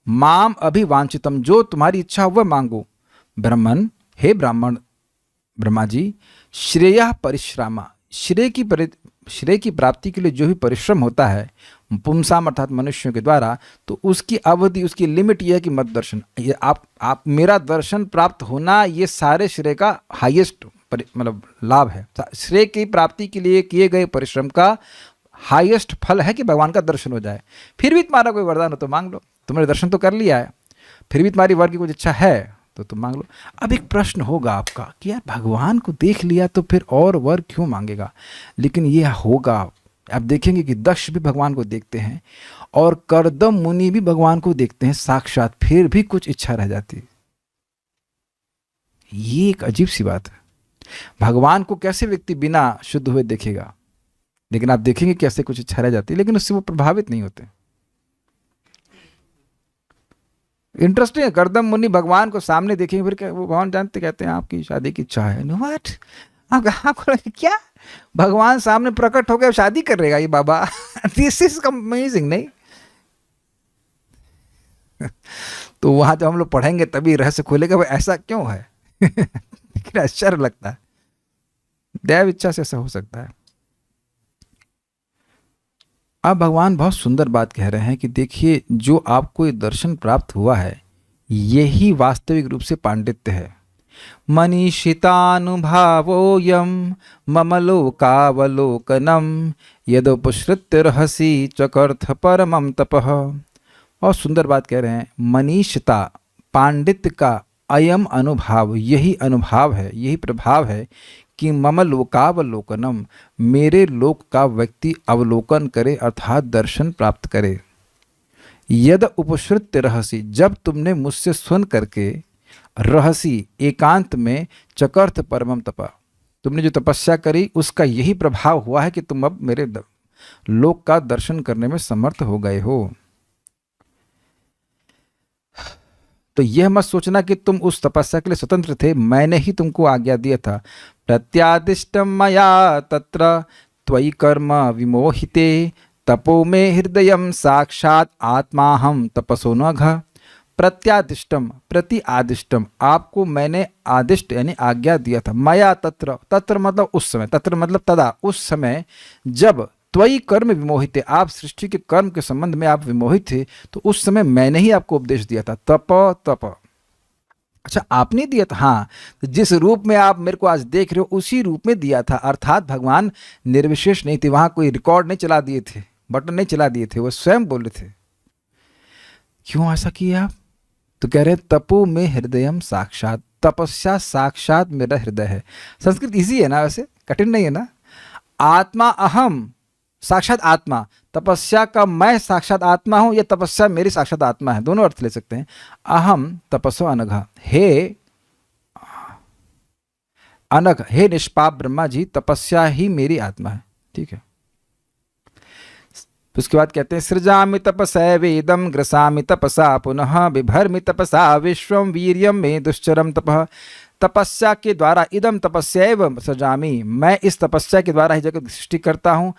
माम अभिवांछितम, जो तुम्हारी इच्छा हो वह मांगो। ब्रह्मन, हे ब्राह्मण ब्रह्मा जी, श्रेय परिश्रामा, श्रेय की प्राप्ति के लिए जो भी परिश्रम होता है, पुंसाम अर्थात मनुष्यों के द्वारा, तो उसकी अवधि, उसकी लिमिट यह है कि मत दर्शन, ये आप मेरा दर्शन प्राप्त होना, ये सारे श्रेय का हाईएस्ट मतलब लाभ है। श्रेय की प्राप्ति के लिए किए गए परिश्रम का हाईएस्ट फल है कि भगवान का दर्शन हो जाए। फिर भी तुम्हारा कोई वरदान हो तो मांग लो, तुमने दर्शन तो कर लिया है, फिर भी तुम्हारी वर की कुछ इच्छा है तो तुम मांग लो। अब एक प्रश्न होगा आपका कि यार भगवान को देख लिया तो फिर और वर क्यों मांगेगा, लेकिन ये होगा। आप देखेंगे कि दक्ष भी भगवान को देखते हैं और कर्दम मुनि भी भगवान को देखते हैं साक्षात, फिर भी कुछ इच्छा रह जाती है। ये एक अजीब सी बात है। भगवान को कैसे व्यक्ति बिना शुद्ध हुए देखेगा, लेकिन आप देखेंगे कैसे कुछ इच्छा रह जाती है, लेकिन उससे वो प्रभावित नहीं होते। इंटरेस्टिंग है, कर्दम मुनि भगवान को सामने देखेंगे, फिर क्या वो भगवान जानते, कहते हैं आपकी शादी की इच्छा है। व्हाट, आपको क्या भगवान सामने प्रकट हो गया, शादी कर रहेगा ये बाबा? दिस इज अमेजिंग, नहीं? तो वहां जब हम लोग पढ़ेंगे तभी रहस्य खोलेगा, भाई ऐसा क्यों है। लेकिन आश्चर्य लगता है, दैव इच्छा से ऐसा हो सकता है। अब भगवान बहुत सुंदर बात कह रहे हैं कि देखिए, जो आपको ये दर्शन प्राप्त हुआ है, यही वास्तविक रूप से पांडित्य है। मनीषितानुभावोऽयं मम लोकावलोकनम यदुपश्रित्य रहसि चकर्थ परमं तपः। और सुंदर बात कह रहे हैं, मनीषिता पांडित्य का अयम अनुभाव, यही अनुभाव है, यही प्रभाव है कि मम लोकावलोकनम, मेरे लोक का व्यक्ति अवलोकन करे अर्थात दर्शन प्राप्त करे। यद उपश्रित्य रहसि, जब तुमने मुझसे सुन करके रहसी एकांत में चकर्थ परमम तपा, तुमने जो तपस्या करी उसका यही प्रभाव हुआ है कि तुम अब मेरे लोक का दर्शन करने में समर्थ हो गए हो। तो यह मत सोचना कि तुम उस तपस्या के लिए स्वतंत्र थे, मैंने ही तुमको आज्ञा दिया था। प्रत्यादिष्टम मया तत्र त्वयि कर्म विमोहिते तपो में हृदयम साक्षात आत्मा हम तपसो न घ। प्रत्यादिष्टम प्रति आदिष्टम, आपको मैंने आदिष्ट यानी आज्ञा दिया था। मया तत्र, तत्र मतलब उस समय, तत्र मतलब तदा, उस समय जब त्वयि कर्म विमोहित, आप सृष्टि के कर्म के संबंध में आप विमोहित थे, तो उस समय मैंने ही आपको उपदेश दिया था। तप तप, अच्छा आपने दिया था, हाँ, तो जिस रूप में आप मेरे को आज देख रहे हो उसी रूप में दिया था। अर्थात भगवान निर्विशेष नहीं थे, वहां कोई रिकॉर्ड नहीं चला दिए थे, बटन नहीं चला दिए थे, वो स्वयं बोल रहे थे। क्यों ऐसा किया आप? तो कह रहे तपो में हृदयम साक्षात, तपस्या साक्षात मेरा हृदय है। संस्कृत इजी है ना, वैसे कठिन नहीं है ना। आत्मा अहम, साक्षात आत्मा, तपस्या का मैं साक्षात आत्मा हूं या तपस्या मेरी साक्षात आत्मा है, दोनों अर्थ ले सकते हैं। अहम तपस्व अनघा, हे अनघ, हे निष्पाप ब्रह्मा जी, तपस्या ही मेरी आत्मा है। ठीक है, तो उसके बाद कहते हैं सृजामि तपसा वेदम ग्रसामि तपसा पुनः बिभर्मि तपसा विश्वम वीर्यम में दुश्चरम तपः। तपस्या के द्वारा इदम तपस्यैव सृजामि, मैं इस तपस्या के द्वारा ही जगत की सृष्टि करता हूँ।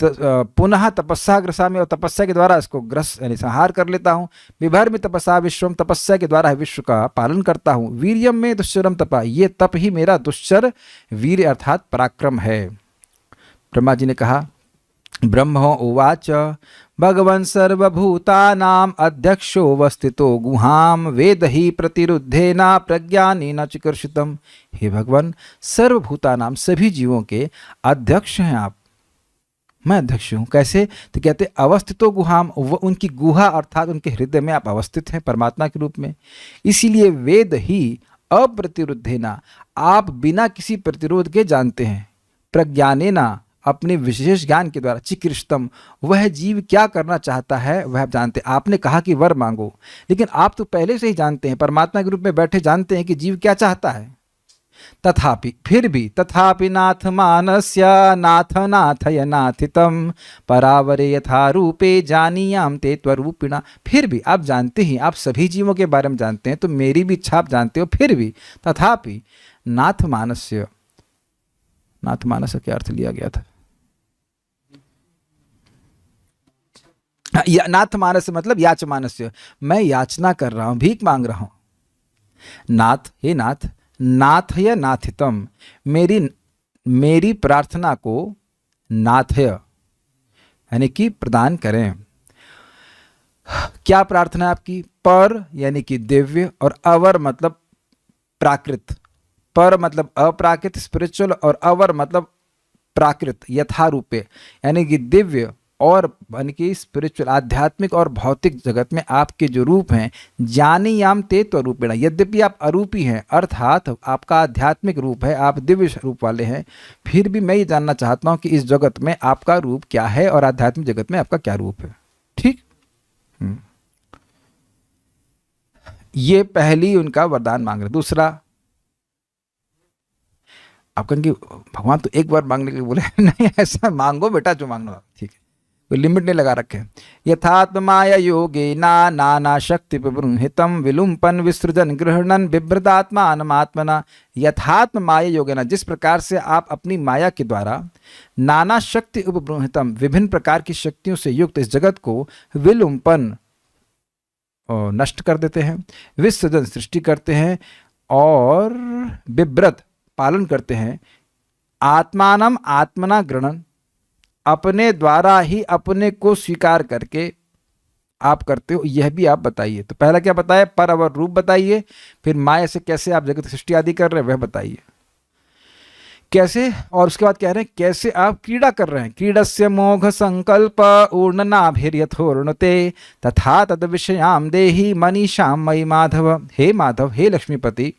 पुनः तपस्या ग्रसामि, और तपस्या के द्वारा इसको ग्रस यानी संहार कर लेता हूँ। बिभर्मि तपसा विश्वम, तपस्या के द्वारा विश्व का पालन करता हूँ। वीर्यम में दुश्चरम तपः, ये तप ही मेरा दुश्चर वीर्य अर्थात पराक्रम है। ब्रह्मा जी ने कहा ब्रह्म उवाच भगवन् सर्वभूतानां अध्यक्षो वस्थितो गुहाम वेद ही प्रतिरुद्धेना प्रज्ञानेन चिकीर्षितम्। हे भगवान, सर्वभूतानां सभी जीवों के अध्यक्ष हैं आप, मैं अध्यक्ष हूँ। कैसे? तो कहते अवस्थितो गुहाम, वो उनकी गुहा अर्थात उनके हृदय में आप अवस्थित हैं परमात्मा के रूप में। इसीलिए वेद ही अप्रतिरुद्धेना, आप बिना किसी प्रतिरोध के जानते हैं। प्रज्ञानेना, अपने विशेष ज्ञान के द्वारा। चिकीर्षितम, वह जीव क्या करना चाहता है वह आप जानते हैं। आपने कहा कि वर मांगो, लेकिन आप तो पहले से ही जानते हैं, परमात्मा के रूप में बैठे जानते हैं कि जीव क्या चाहता है। तथापि, फिर भी, तथापि नाथ मानस्य नाथ नाथय नाथितम परावरे यथा रूपे जानीयाम ते त्वरूपिणा। फिर भी आप जानते ही, आप सभी जीवों के बारे में जानते हैं, तो मेरी भी इच्छा आप जानते हो। फिर भी तथापि नाथ मानस्य, नाथ मानस क्या अर्थ लिया गया था? नाथ मानस मतलब याच मानस्य, मैं याचना कर रहा हूं, भीख मांग रहा हूं। नाथ, हे नाथ, नाथय नाथितम, मेरी प्रार्थना को नाथय यानी कि प्रदान करें। क्या प्रार्थना है आपकी? पर यानी कि दिव्य, और अवर मतलब प्राकृत। पर मतलब अप्राकृत स्पिरिचुअल, और अवर मतलब प्राकृत यथारूपे, यानी कि दिव्य और यानी कि स्पिरिचुअल आध्यात्मिक और भौतिक जगत में आपके जो रूप हैं, जानीयाम ते त्वरूपिणा, यद्यपि आप अरूपी हैं अर्थात आपका आध्यात्मिक रूप है, आप दिव्य रूप वाले हैं, फिर भी मैं ये जानना चाहता हूँ कि इस जगत में आपका रूप क्या है और आध्यात्मिक जगत में आपका क्या रूप है। ठीक, ये पहली उनका वरदान मांग रहे। दूसरा, आप कहेंगे भगवान तो एक बार मांगने के लिए बोले नहीं, ऐसा मांगो बेटा जो मांगना। ठीक है, कोई लिमिट नहीं लगा रखे। यथात्माय योगेना नाना शक्ति प्रबृंहितम विलुम्पन विसृजन गृहणन बिभ्रदात्मानमात्मना। यथात्म माया योगेना, जिस प्रकार से आप अपनी माया के द्वारा नाना शक्ति उपबृंहितम, विभिन्न प्रकार की शक्तियों से युक्त इस जगत को विलुम्पन नष्ट कर देते हैं, विसृजन सृष्टि करते हैं, और बिभ्रत पालन करते हैं, आत्मानम आत्मना गृणन, अपने द्वारा ही अपने को स्वीकार करके आप करते हो, यह भी आप बताइए। तो पहला क्या बताया? पर अवर रूप बताइए, फिर माया से कैसे आप जगत सृष्टि आदि कर रहे हैं वह बताइए कैसे, और उसके बाद कह रहे हैं कैसे आप क्रीड़ा कर रहे हैं। क्रीडस्य मोघ संकल्प ऊर्णनाभिर्यथोर्णते तथा तद विषयाम देहि मनीषाम मयि माधव। हे माधव, हे लक्ष्मीपति,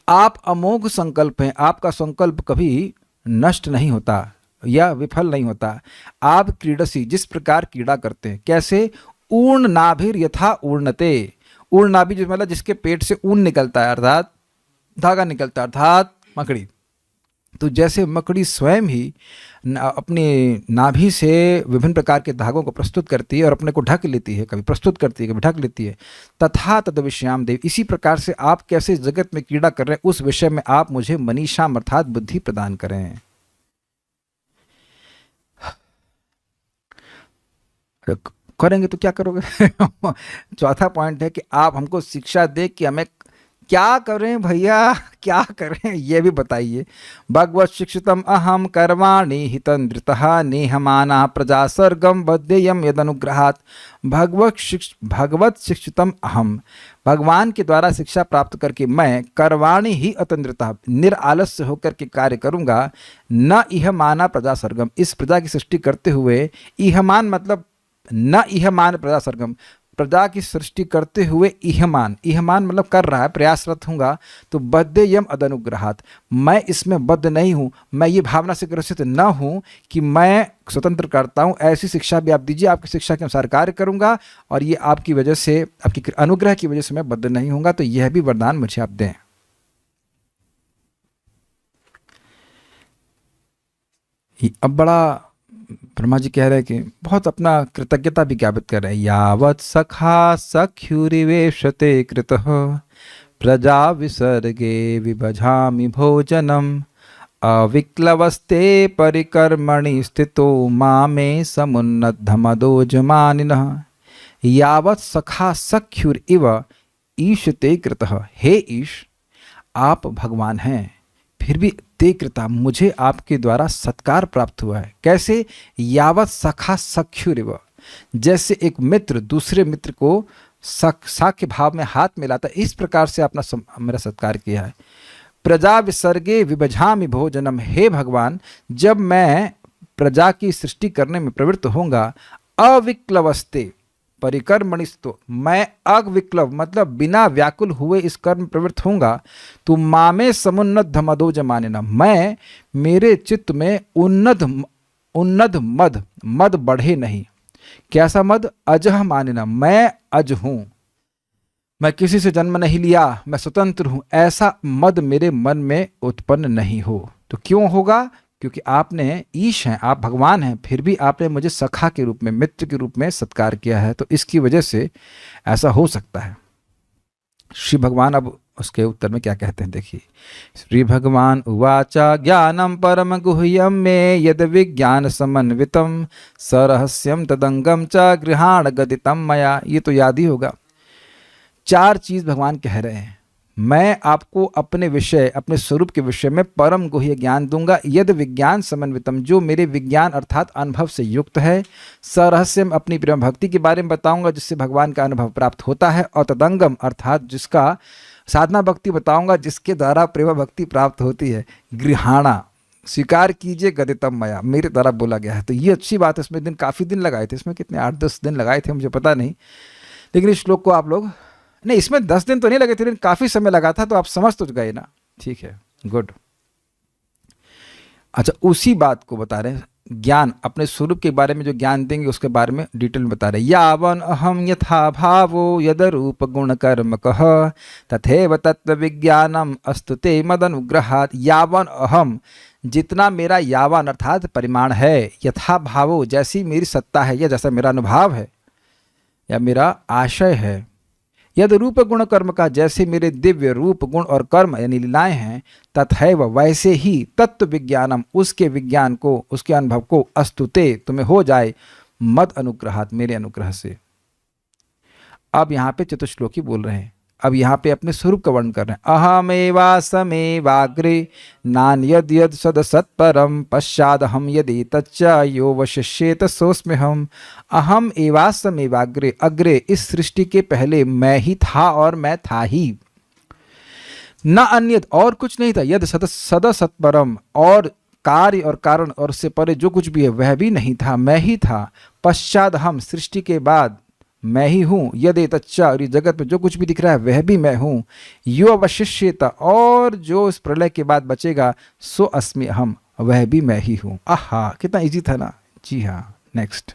आप अमोघ संकल्प हैं, आपका संकल्प कभी नष्ट नहीं होता या विफल नहीं होता। आप क्रीडसी, जिस प्रकार क्रीड़ा करते हैं, कैसे? ऊर्ण नाभिर यथा ऊर्णते, ऊर्ण नाभि जो मतलब जिसके पेट से ऊन निकलता है, अर्थात धागा निकलता है, अर्थात मकड़ी। तो जैसे मकड़ी स्वयं ही अपनी नाभि से विभिन्न प्रकार के धागों को प्रस्तुत करती है और अपने को ढक लेती है, कभी प्रस्तुत करती है, कभी ढक लेती है, तथा तद विषयाम देव, इसी प्रकार से आप कैसे जगत में क्रीड़ा कर रहे हैं उस विषय में आप मुझे मनीषाम अर्थात बुद्धि प्रदान करें। करेंगे तो क्या करोगे? चौथा पॉइंट है कि आप हमको शिक्षा दे कि हमें क्या करें भैया, क्या करें ये भी बताइए। भगवत शिक्षितम अहम कर्माणि हितंद्रितः नेहमाना प्रजा सर्गम बद्धेयम यदनुग्रहात्। भगवत शिक्षितम अहम, भगवान के द्वारा शिक्षा प्राप्त करके मैं कर्वाणि ही अतंद्रितः, निरालस्य होकर के कार्य करूंगा। न इहमाना प्रजा सर्गम, इस प्रजा की सृष्टि करते हुए, इहमान मतलब न इहमान प्रजा सर्गम, प्रजा की सृष्टि करते हुए इहमान, इहमान मतलब कर रहा है, प्रयासरत हूँगा। तो बद्धेयम अदनुग्रहात्, मैं इसमें बद्ध नहीं हूँ, मैं ये भावना से ग्रसित न हूँ कि मैं स्वतंत्र करता हूँ। ऐसी शिक्षा भी आप दीजिए, आपकी शिक्षा के अनुसार कार्य करूँगा और ये आपकी वजह से, आपकी अनुग्रह की वजह से मैं बद्ध नहीं हूँगा। तो यह भी वरदान मुझे आप दें। अब बड़ा ब्रह्मा जी कह रहे हैं कि बहुत अपना कृतज्ञता भी ज्ञापित कर रहे हैं। यावत् सखा सख्युरिवेशते कृतः प्रजा विसर्गे विभजामि भोजनम अविक्लवस्ते परिकर्मणि स्थितो मामे समुन्नद्धमदोजमानिनः। यावत् सखा सख्युर इव ईशते कृतः, हे ईश आप भगवान हैं, फिर भी ते कृता, मुझे आपके द्वारा सत्कार प्राप्त हुआ है। कैसे? यावत सखा सख्युरिव, जैसे एक मित्र दूसरे मित्र को साख्य भाव में हाथ मिलाता है, इस प्रकार से आपने मेरा सत्कार किया है। प्रजा विसर्गे विभजामि भोजनम, हे भगवान जब मैं प्रजा की सृष्टि करने में प्रवृत्त होऊंगा, अविक्लवस्ते परिकर्मणिस्तो, मैं अविक्लव मतलब बिना व्याकुल हुए इस कर्म प्रवृत्त होऊंगा। तो मामे समुन्नत मदो जमानेना, मैं मेरे चित्त में उन्नत मद बढ़े नहीं। कैसा मद? अजह मानेना, मैं अज हूं, मैं किसी से जन्म नहीं लिया, मैं स्वतंत्र हूं, ऐसा मद मेरे मन में उत्पन्न नहीं हो। तो क्यों होगा? क्योंकि आपने ईश हैं, आप भगवान हैं, फिर भी आपने मुझे सखा के रूप में, मित्र के रूप में सत्कार किया है, तो इसकी वजह से ऐसा हो सकता है। श्री भगवान अब उसके उत्तर में क्या कहते हैं देखिए। श्री भगवान उवाचा ज्ञानम परम गुह्यम में यद विज्ञान समन्वितम सरहस्यम तदंगम च गृहाण गदितम मया। ये तो याद ही होगा। 4 चीज भगवान कह रहे हैं। मैं आपको अपने विषय, अपने स्वरूप के विषय में परम गुह्य ज्ञान दूंगा। यद विज्ञान समन्वितम, जो मेरे विज्ञान अर्थात अनुभव से युक्त है। सरहस्यम, अपनी प्रेम भक्ति के बारे में बताऊंगा जिससे भगवान का अनुभव प्राप्त होता है। और तदंगम अर्थात जिसका साधना भक्ति बताऊंगा जिसके द्वारा प्रेम भक्ति प्राप्त होती है। गृहाणा, स्वीकार कीजिए, गदितम मया, मेरे द्वारा बोला गया है। तो ये अच्छी बात है। इसमें काफ़ी दिन लगाए थे, इसमें कितने 8-10 दिन लगाए थे मुझे पता नहीं, लेकिन इस श्लोक को आप लोग, नहीं इसमें 10 दिन तो नहीं लगे थे, लेकिन काफी समय लगा था, तो आप समझ तो गए ना। ठीक है, गुड। अच्छा, उसी बात को बता रहे हैं, ज्ञान, अपने स्वरूप के बारे में जो ज्ञान देंगे उसके बारे में डिटेल में बता रहे हैं। यावन अहम यथा भावो यद रूप गुण कर्म कह तथैव तत्व विज्ञानम अस्तु ते मदनुग्रहात्। यावन अहम, जितना मेरा यावन अर्थात परिमाण है, यथा भावो जैसी मेरी सत्ता है या जैसा मेरा अनुभाव है या मेरा आशय है, यद रूप गुण कर्म का, जैसे मेरे दिव्य रूप गुण और कर्म यानी लीलाएं हैं, तथैव वैसे ही तत्व विज्ञानम, उसके विज्ञान को, उसके अनुभव को, अस्तुते तुम्हें हो जाए, मद अनुग्रहात्, मेरे अनुग्रह से। अब यहाँ पे चतुश्लोकी बोल रहे हैं। अब यहाँ पे अपने स्वरूप का वर्णन कर रहे हैं। अहमेवासमेवाग्रे नान्यद यद सद सत्परम पश्चादहम यदि तच्च यो वशिष्येत सोऽस्म्यहम्। अहम एवासमेवाग्रे, अग्रे इस सृष्टि के पहले मैं ही था और मैं था ही। न अन्यद, और कुछ नहीं था। यद सद सत्परम, और कार्य और कारण और उससे परे जो कुछ भी है वह भी नहीं था, मैं ही था। पश्चादहम, सृष्टि के बाद मैं ही हूँ। यदि तच्चा, और जगत में जो कुछ भी दिख रहा है वह भी मैं हूँ। यो अवशिष्यता, और जो इस प्रलय के बाद बचेगा, सो अस्मि अहम, वह भी मैं ही हूँ। आहा, कितना इजी था ना। जी हाँ, नेक्स्ट।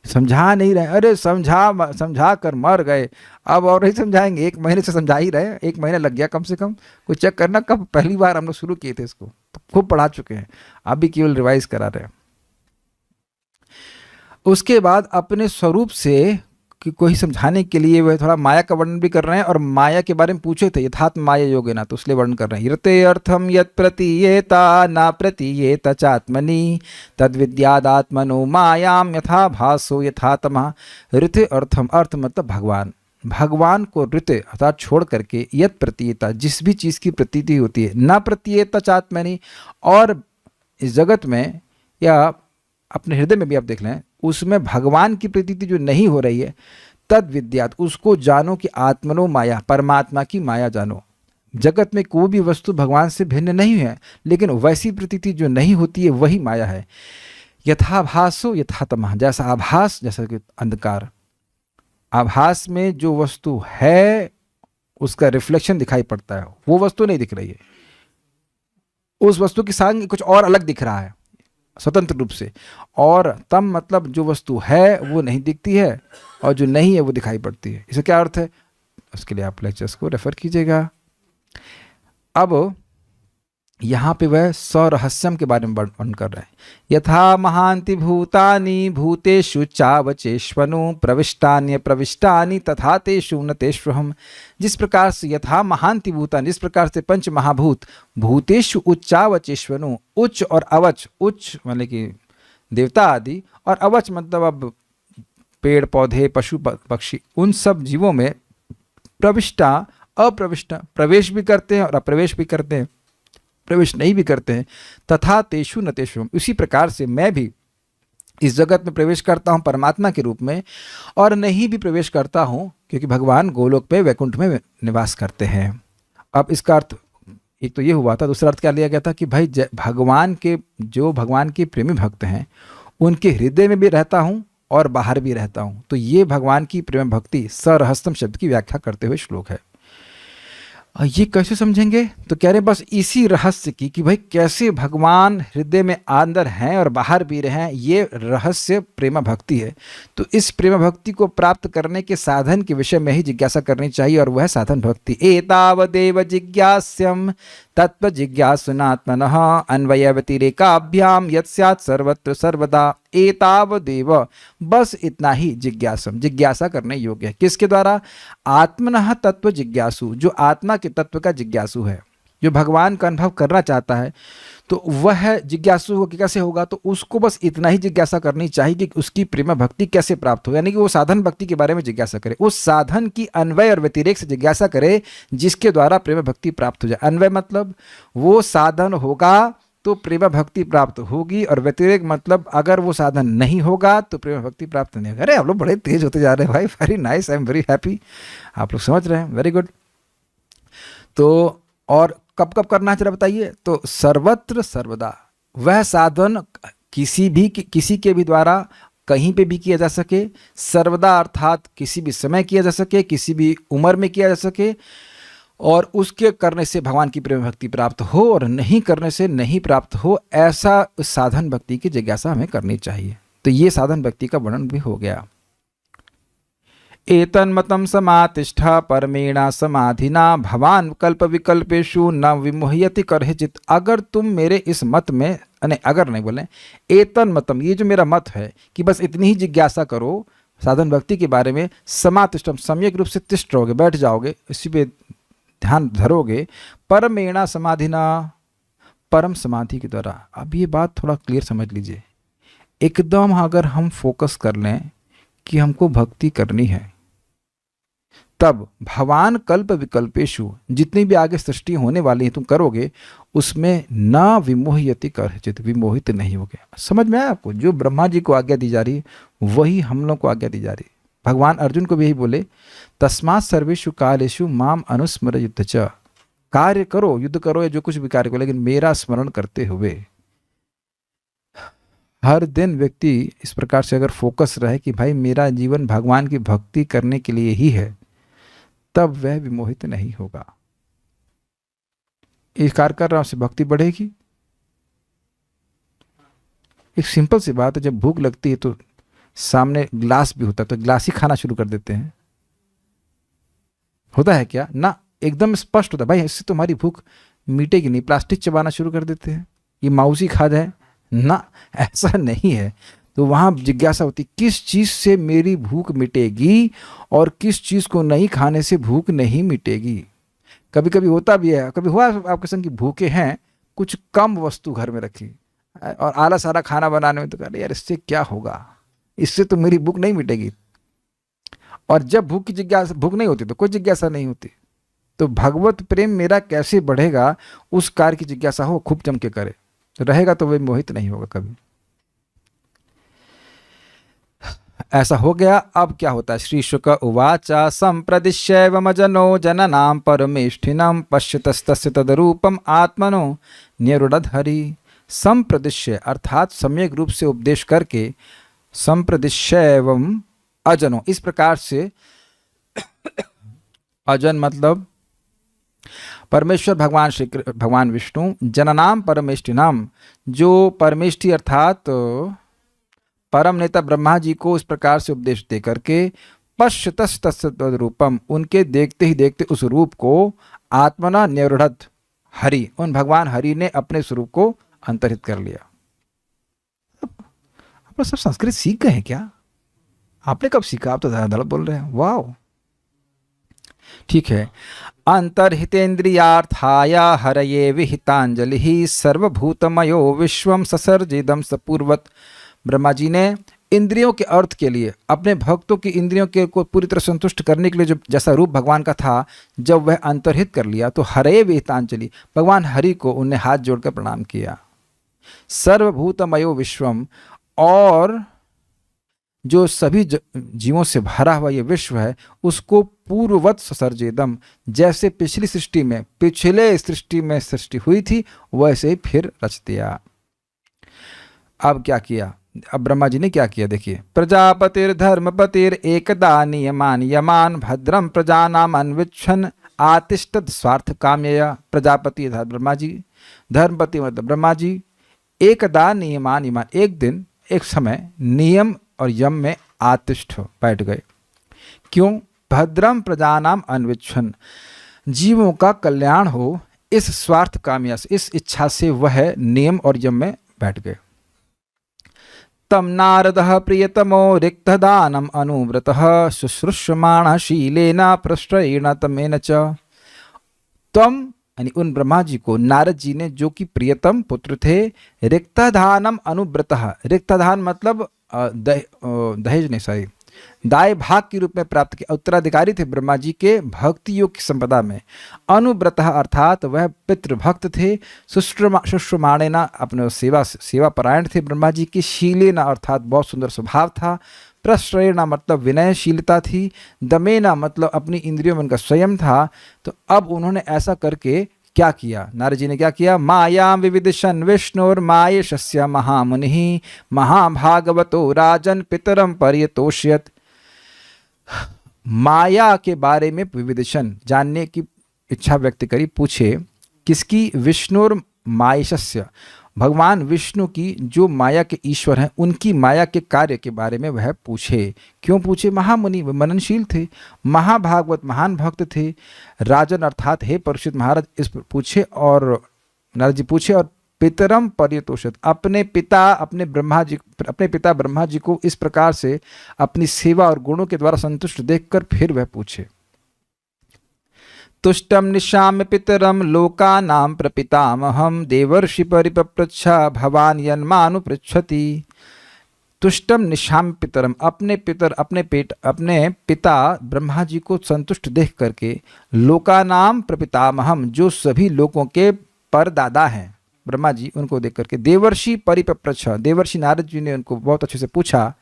समझा नहीं रहे, अरे समझा कर मर गए, अब और नहीं समझाएंगे, 1 महीने से समझा ही रहे, 1 महीना लग गया कम से कम। कोई चेक करना कब पहली बार हम लोग शुरू किए थे इसको, तो खूब पढ़ा चुके हैं, अभी केवल रिवाइज करा रहे हैं। उसके बाद अपने स्वरूप से कि कोई समझाने के लिए वह थोड़ा माया का वर्णन भी कर रहे हैं, और माया के बारे में पूछे थे यथात्म माया योगेना, तो इसलिए वर्णन कर रहे हैं। यते अर्थम यत् प्रतीयेता न प्रतीयेत चात्मनि तद विद्यादात्मनो मायाम यथा भासो यथा तमः। ऋते अर्थम, अर्थ मतलब भगवान, भगवान को ऋते अर्थात छोड़ करके, यत प्रतीयता जिस भी चीज़ की प्रतीति होती है, न प्रतीयेत चात्मनि, और इस जगत में या अपने हृदय में भी आप देख लें, उसमें भगवान की प्रतीति जो नहीं हो रही है, तद विद्यात उसको जानो कि आत्मनो माया, परमात्मा की माया जानो। जगत में कोई भी वस्तु भगवान से भिन्न नहीं है, लेकिन वैसी प्रतीति जो नहीं होती है वही माया है। यथाभासो यथातमः, जैसा आभास, जैसा कि अंधकार, आभास में जो वस्तु है उसका रिफ्लेक्शन दिखाई पड़ता है, वो वस्तु नहीं दिख रही है, उस वस्तु की संग कुछ और अलग दिख रहा है स्वतंत्र रूप से, और तम मतलब जो वस्तु है वो नहीं दिखती है, और जो नहीं है वो दिखाई पड़ती है। इसका क्या अर्थ है, उसके लिए आप लेक्चर्स को रेफर कीजिएगा। अब यहाँ पे वह स्वरहस्यम के बारे में वर्णन कर रहे हैं। यथा महांति भूतानि भूतेषु चावचेष्वनु प्रविष्टान्य प्रविष्टानि तथा तेषु न तेष्वहम। जिस प्रकार से यथा महांति भूतानि, जिस प्रकार से पंच महाभूत भूतेषु उच्चावचेष्वनु, उच्च और अवच, उच्च मतलब कि देवता आदि, और अवच मतलब अब पेड़ पौधे पशु पक्षी, उन सब जीवों में प्रविष्टा अप्रविष्टा, प्रवेश भी करते हैं और अप्रवेश भी करते हैं, प्रवेश नहीं भी करते हैं। तथा तेषु न तेषु, उसी प्रकार से मैं भी इस जगत में प्रवेश करता हूँ परमात्मा के रूप में, और नहीं भी प्रवेश करता हूँ क्योंकि भगवान गोलोक पे वैकुंठ में निवास करते हैं। अब इसका अर्थ एक तो ये हुआ था, दूसरा अर्थ क्या लिया गया था कि भाई भगवान के जो भगवान के प्रेमी भक्त हैं उनके हृदय में भी रहता हूँ और बाहर भी रहता हूँ। तो ये भगवान की प्रेम भक्ति सरहस्तम शब्द की व्याख्या करते हुए श्लोक है। ये कैसे समझेंगे, तो कह रहे बस इसी रहस्य की कि भाई कैसे भगवान हृदय में अंदर हैं और बाहर भी रहे हैं, ये रहस्य प्रेम भक्ति है। तो इस प्रेम भक्ति को प्राप्त करने के साधन के विषय में ही जिज्ञासा करनी चाहिए, और वह साधन भक्ति। एतावदेव जिज्ञास्यम तत्व जिज्ञासुनात्मनः अन्वय व्यतिरेकाभ्याम यत् स्यात् सर्वत्र सर्वदा। एतावदेव, बस इतना ही, जिज्ञासम जिज्ञासा करने योग्य है। किसके द्वारा, आत्मनः तत्व जिज्ञासु, जो आत्मा के तत्व का जिज्ञासु है, जो भगवान का अनुभव करना चाहता है, तो वह जिज्ञासु कैसे होगा, तो उसको बस इतना ही जिज्ञासा करनी चाहिए कि उसकी प्रेम भक्ति कैसे प्राप्त हो, यानी कि वो साधन भक्ति के बारे में जिज्ञासा करे, उस साधन की अन्वय और व्यतिरेक से जिज्ञासा करे जिसके द्वारा प्रेम भक्ति प्राप्त हो जाए। अन्वय मतलब वो साधन होगा तो प्रेम भक्ति प्राप्त होगी, और व्यतिरेक मतलब अगर वो साधन नहीं होगा तो प्रेम भक्ति प्राप्त नहीं होगा। अरे आप लोग बड़े तेज होते जा रहे हैं भाई, very nice, I am very happy, आप लोग समझ रहे हैं, वेरी गुड। तो और कब कब करना है जरा बताइए, तो सर्वत्र सर्वदा, वह साधन किसी के भी द्वारा कहीं पे भी किया जा सके, सर्वदा अर्थात किसी भी समय किया जा सके, किसी भी उम्र में किया जा सके, और उसके करने से भगवान की प्रेम भक्ति प्राप्त हो और नहीं करने से नहीं प्राप्त हो, ऐसा साधन भक्ति की जिज्ञासा हमें करनी चाहिए। तो ये साधन भक्ति का वर्णन भी हो गया। एतन्मतं समातिष्ठ परमेणा समाधिना भवान कल्प विकल्पेषु न विमुह्यति करहिचित। अगर तुम मेरे इस मत में, अगर नहीं बोलें, एतन्मतम, ये जो मेरा मत है कि बस इतनी ही जिज्ञासा करो साधन भक्ति के बारे में, समातिष्ठम सम्यक रूप से तिष्ठ रहोगे, बैठ जाओगे, इसी पे ध्यान धरोगे, परमेणा समाधिना, परम समाधि के द्वारा। अब ये बात थोड़ा क्लियर समझ लीजिए, एकदम अगर हम फोकस कर लें कि हमको भक्ति करनी है, तब भवान कल्प विकल्पेशु, जितनी भी आगे सृष्टि होने वाली है तुम करोगे, उसमें न विमोहयति करहिचित, विमोहित नहीं होगे। समझ में आया आपको, जो ब्रह्मा जी को आज्ञा दी जा रही है वही हम लोग को आज्ञा दी जा रही है। भगवान अर्जुन को भी यही बोले, तस्मात् सर्वेषु कालेषु माम अनुस्मर युद्ध च, कार्य करो, युद्ध करो या जो कुछ भी कार्य करो, लेकिन मेरा स्मरण करते हुए। हर दिन व्यक्ति इस प्रकार से अगर फोकस रहे कि भाई मेरा जीवन भगवान की भक्ति करने के लिए ही है, तब वह विमोहित नहीं होगा। इस कार्य कर रहा हूं, उससे भक्ति बढ़ेगी। एक सिंपल सी बात है, जब भूख लगती है तो सामने ग्लास भी होता है तो ग्लास ही खाना शुरू कर देते हैं। होता है क्या ना, एकदम स्पष्ट होता है भाई इससे तुम्हारी भूख मिटेगी नहीं, प्लास्टिक चबाना शुरू कर देते हैं, ये माउस ही खा जाए ना, ऐसा नहीं है। तो वहाँ जिज्ञासा होती किस चीज़ से मेरी भूख मिटेगी और किस चीज़ को नहीं खाने से भूख नहीं मिटेगी। कभी कभी होता भी है, कभी हुआ आपके संग की भूखे हैं, कुछ कम वस्तु घर में रखी और आला सारा खाना बनाने में, तो कह यार इससे क्या होगा, इससे तो मेरी भूख नहीं मिटेगी। और जब भूख की जिज्ञासा, भूख नहीं होती तो कोई जिज्ञासा नहीं होती। तो भगवत प्रेम मेरा कैसे बढ़ेगा, उस कार्य की जिज्ञासा हो, खूब जम के करे, तो रहेगा तो वह मोहित नहीं होगा कभी। ऐसा हो गया। अब क्या होता है, श्री शुक उवाचा संप्रदिश्यैवमजनो जननां परमेष्ठिनं पश्यतस्तस्य तदरूपम आत्मनो न्यरुडधरि। संप्रदिश्य अर्थात सम्यक रूप से उपदेश करके, संप्रदिश्यैवम अजनो, इस प्रकार से, अजन मतलब परमेश्वर भगवान विष्णु, जननाम परमेष्ठिनाम, जो परमेष्ठि अर्थात परम नेता ब्रह्मा जी को इस प्रकार से उपदेश दे करके, पश्यतस् तस्य तद्रूपम, उनके देखते ही देखते उस रूप को, आत्मना न्यरुढ़त हरि, उन भगवान हरि ने अपने स्वरूप को अंतर्हित कर लिया। आप सब संस्कृत सीख गए हैं क्या? आपने कब सीखा? आप तो धड़ाधड़ बोल रहे हैं, वाह ठीक है। अंतर्हितेन्द्रियार्थाय हरये विहितांजलि सर्वभूतमयो विश्वम ससर्जिदम सपूर्वत। ब्रह्मा जी ने इंद्रियों के अर्थ के लिए, अपने भक्तों की इंद्रियों के को पूरी तरह संतुष्ट करने के लिए जो जैसा रूप भगवान का था, जब वह अंतर्हित कर लिया तो हरये विहितांजलि, भगवान हरि को उन्हें हाथ जोड़कर प्रणाम किया। सर्वभूतमयो विश्वम, और जो सभी जीवों से भरा हुआ ये विश्व है, उसको पूर्ववत ससर्जेदम, जैसे पिछली सृष्टि में, पिछले सृष्टि में सृष्टि हुई थी, वैसे ही फिर रच दिया। अब क्या किया, अब ब्रह्मा जी ने क्या किया देखिए। प्रजापतिर धर्मपतिर एकदा नियमान यमान भद्रम प्रजानाम अन्विच्छन आतिष्ठत स्वार्थ काम्यया। प्रजापति था ब्रह्मा जी, धर्मपति मतलब ब्रह्मा जी, एकदा नियमान यमान, एक दिन एक समय नियम और यम में आतिष्ठ बैठ गए। क्यों? भद्रम प्रजानाम अन्विच्छन, जीवों का कल्याण हो, इस स्वार्थ काम्या से, इस इच्छा से वह नियम और यम में बैठ गए। तम नारदः प्रियतमो रिक्तदानम अनुव्रतः शुश्रूषमाणः शीलेन प्रश्रयेण तमेन च। तम यानी उन ब्रह्मा जी को नारद जी ने, जो कि प्रियतम पुत्र थे, रिक्तदानम अनुव्रतः, रिक्तदान मतलब दहेज नहीं, सॉरी, दाय भाग के रूप में प्राप्त किया, उत्तराधिकारी थे ब्रह्मा जी के भक्ति योग की संपदा में। अनुव्रतः अर्थात वह पितृभक्त थे, शुश्रूषमाणेन अपने सेवा परायण थे ब्रह्मा जी की, शीलेन अर्थात बहुत सुंदर स्वभाव था, प्रश्रयेण मतलब विनयशीलता थी, दमेन मतलब अपनी इंद्रियों में उनका स्वयं था। तो अब उन्होंने ऐसा करके क्या किया, नारद जी ने क्या किया, मायां विविदिशन विष्णुर्मायेशस्य महामुनिः महाभागवतो राजन पितरम पर्यतोष्यत। माया के बारे में विविदिशन, जानने की इच्छा व्यक्त करी, पूछे किसकी, विष्णुर मायेशस्य, भगवान विष्णु की, जो माया के ईश्वर हैं, उनकी माया के कार्य के बारे में वह पूछे। क्यों पूछे? महामुनि, वे मननशील थे, महाभागवत महान भक्त थे, राजन अर्थात हे परीक्षित महाराज, इस पर पूछे, और नारद जी पूछे, और पितरम पर्यतोषित, अपने पिता ब्रह्मा जी को इस प्रकार से अपनी सेवा और गुणों के द्वारा संतुष्ट देखकर फिर वह पूछे। तुष्टम निशाम्य पितरम लोकानां प्रपितामहं देवर्षि परिपप्रच्छ भवान यन्मानुपृच्छति। तुष्टम निशाम्य पितरम, अपने पिता ब्रह्मा जी को संतुष्ट देख करके, लोकानां प्रपितामहं, जो सभी लोगों के परदादा हैं ब्रह्मा जी, उनको देख करके, देवर्षि परिपप्रच्छ, देवर्षि नारद जी ने उनको बहुत अच्छे से पूछा,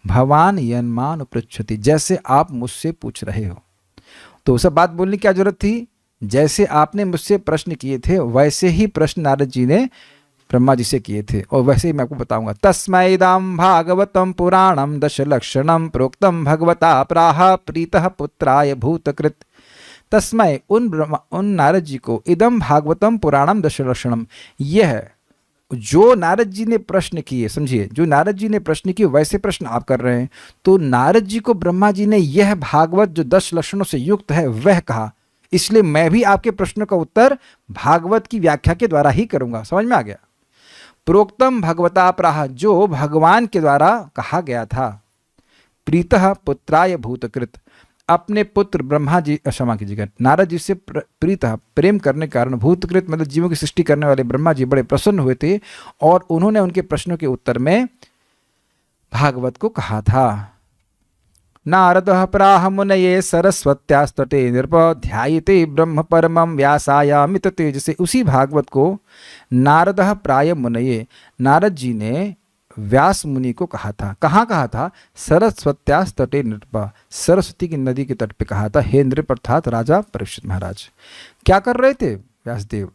भवान यन्मानुपृच्छति, जैसे आप मुझसे पूछ रहे हो। तो सब बात बोलने की क्या जरूरत थी, जैसे आपने मुझसे प्रश्न किए थे वैसे ही प्रश्न नारद जी ने ब्रह्मा जी से किए थे, और वैसे ही मैं आपको बताऊंगा। तस्मैदाम भागवतम पुराणम दशलक्षणम प्रोक्तम भगवता प्राह प्रीतः पुत्राय भूतकृत। तस्मै उन नारद जी को, इदम भागवतम पुराणम दशलक्षणम, यह जो नारद जी ने प्रश्न किए, समझिए, जो नारद जी ने प्रश्न किए वैसे प्रश्न आप कर रहे हैं। तो नारद जी को ब्रह्मा जी ने यह भागवत जो 10 लक्षणों से युक्त है वह कहा, इसलिए मैं भी आपके प्रश्नों का उत्तर भागवत की व्याख्या के द्वारा ही करूंगा। समझ में आ गया? प्रोक्तम भगवता प्राह, जो भगवान के द्वारा कहा गया था। प्रीतः पुत्राय भूतकृत, अपने पुत्र ब्रह्मा जी, क्षमा कीजिएगा, नारद जी से प्रीतः, प्रेम करने के कारण, भूतकृत मतलब जीवों की सृष्टि करने वाले ब्रह्मा जी बड़े प्रसन्न हुए थे और उन्होंने उनके प्रश्नों के उत्तर में भागवत को कहा था। नारद प्राह मुनये सरस्वत्यास्तटे नृप ध्यायते ब्रह्म परमं व्यासायामित तेजसे। उसी भागवत को नारद प्राय मुनये, नारद जी ने व्यास मुनि को कहा था। कहाँ कहा था? सरस्वत्यास तटे नृप, सरस्वती की नदी के तट पे कहा था। हे नृप अर्थात राजा परीक्षित महाराज। क्या कर रहे थे व्यासदेव?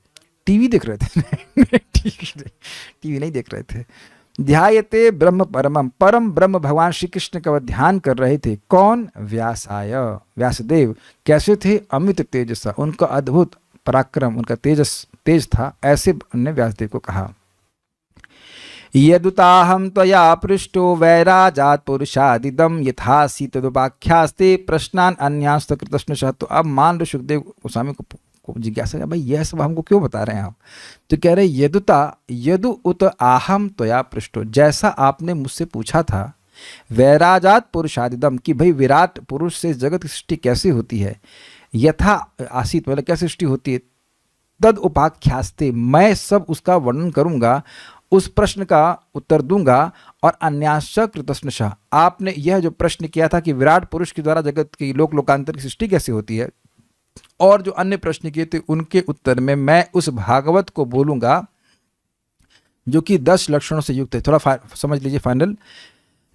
टीवी देख रहे थे। टीवी नहीं देख रहे थे। ध्यायते ब्रह्म परमम, परम ब्रह्म भगवान श्री कृष्ण का ध्यान कर रहे थे। कौन? व्यासाय, व्यासदेव। कैसे थे? अमित तेजसा, उनका अद्भुत पराक्रम, उनका तेज था। ऐसे उन्होंने व्यासदेव को कहा। यदुताहम त्वया पृष्टो वैराजात पुरुषादिदम यथासी तदुपाख्यास्ते प्रश्नान अन्यास्त कृतस्नुषः। तो अब मान लो सुखदेव गोस्वामी को जिज्ञासा है, भाई यह सब हमको क्यों बता रहे हैं आप? तो कह रहे यदु उत आहम त्वया पृष्टो, जैसा आपने मुझसे पूछा था, वैराजात पुरुषादिदम, कि भाई विराट पुरुष से जगत की सृष्टि कैसे होती है, यथा आसीत मतलब कैसे सृष्टि होती है, तद उपाख्यास्ते, मैं सब उसका वर्णन करूंगा, उस प्रश्न का उत्तर दूंगा। और अन्याश्च कृतस्नुषः, आपने यह जो प्रश्न किया था कि विराट पुरुष के द्वारा जगत की लोकांतर की सृष्टि कैसे होती है, और जो अन्य प्रश्न किए थे उनके उत्तर में मैं उस भागवत को बोलूंगा जो कि 10 लक्षणों से युक्त है। थोड़ा समझ लीजिए फाइनल।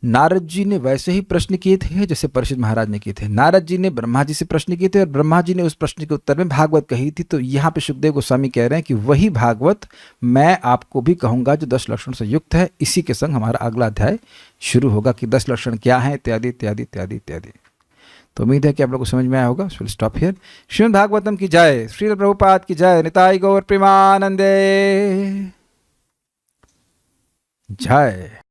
नारद जी ने वैसे ही प्रश्न किए थे जैसे परीक्षित महाराज ने किए थे। नारद जी ने ब्रह्मा जी से प्रश्न किए थे और ब्रह्मा जी ने उस प्रश्न के उत्तर में भागवत कही थी। तो यहाँ पे सुखदेव गोस्वामी कह रहे हैं कि वही भागवत मैं आपको भी कहूँगा जो 10 लक्षण से युक्त है। इसी के संग हमारा अगला अध्याय शुरू होगा कि 10 लक्षण क्या है, इत्यादि इत्यादि इत्यादि इत्यादि। तो उम्मीद है कि आप लोग को समझ में आया होगा। Will stop here. Shrimad Bhagavatam की जय, श्रील प्रभुपाद की जय, निताई गौर प्रेमानंदे जय।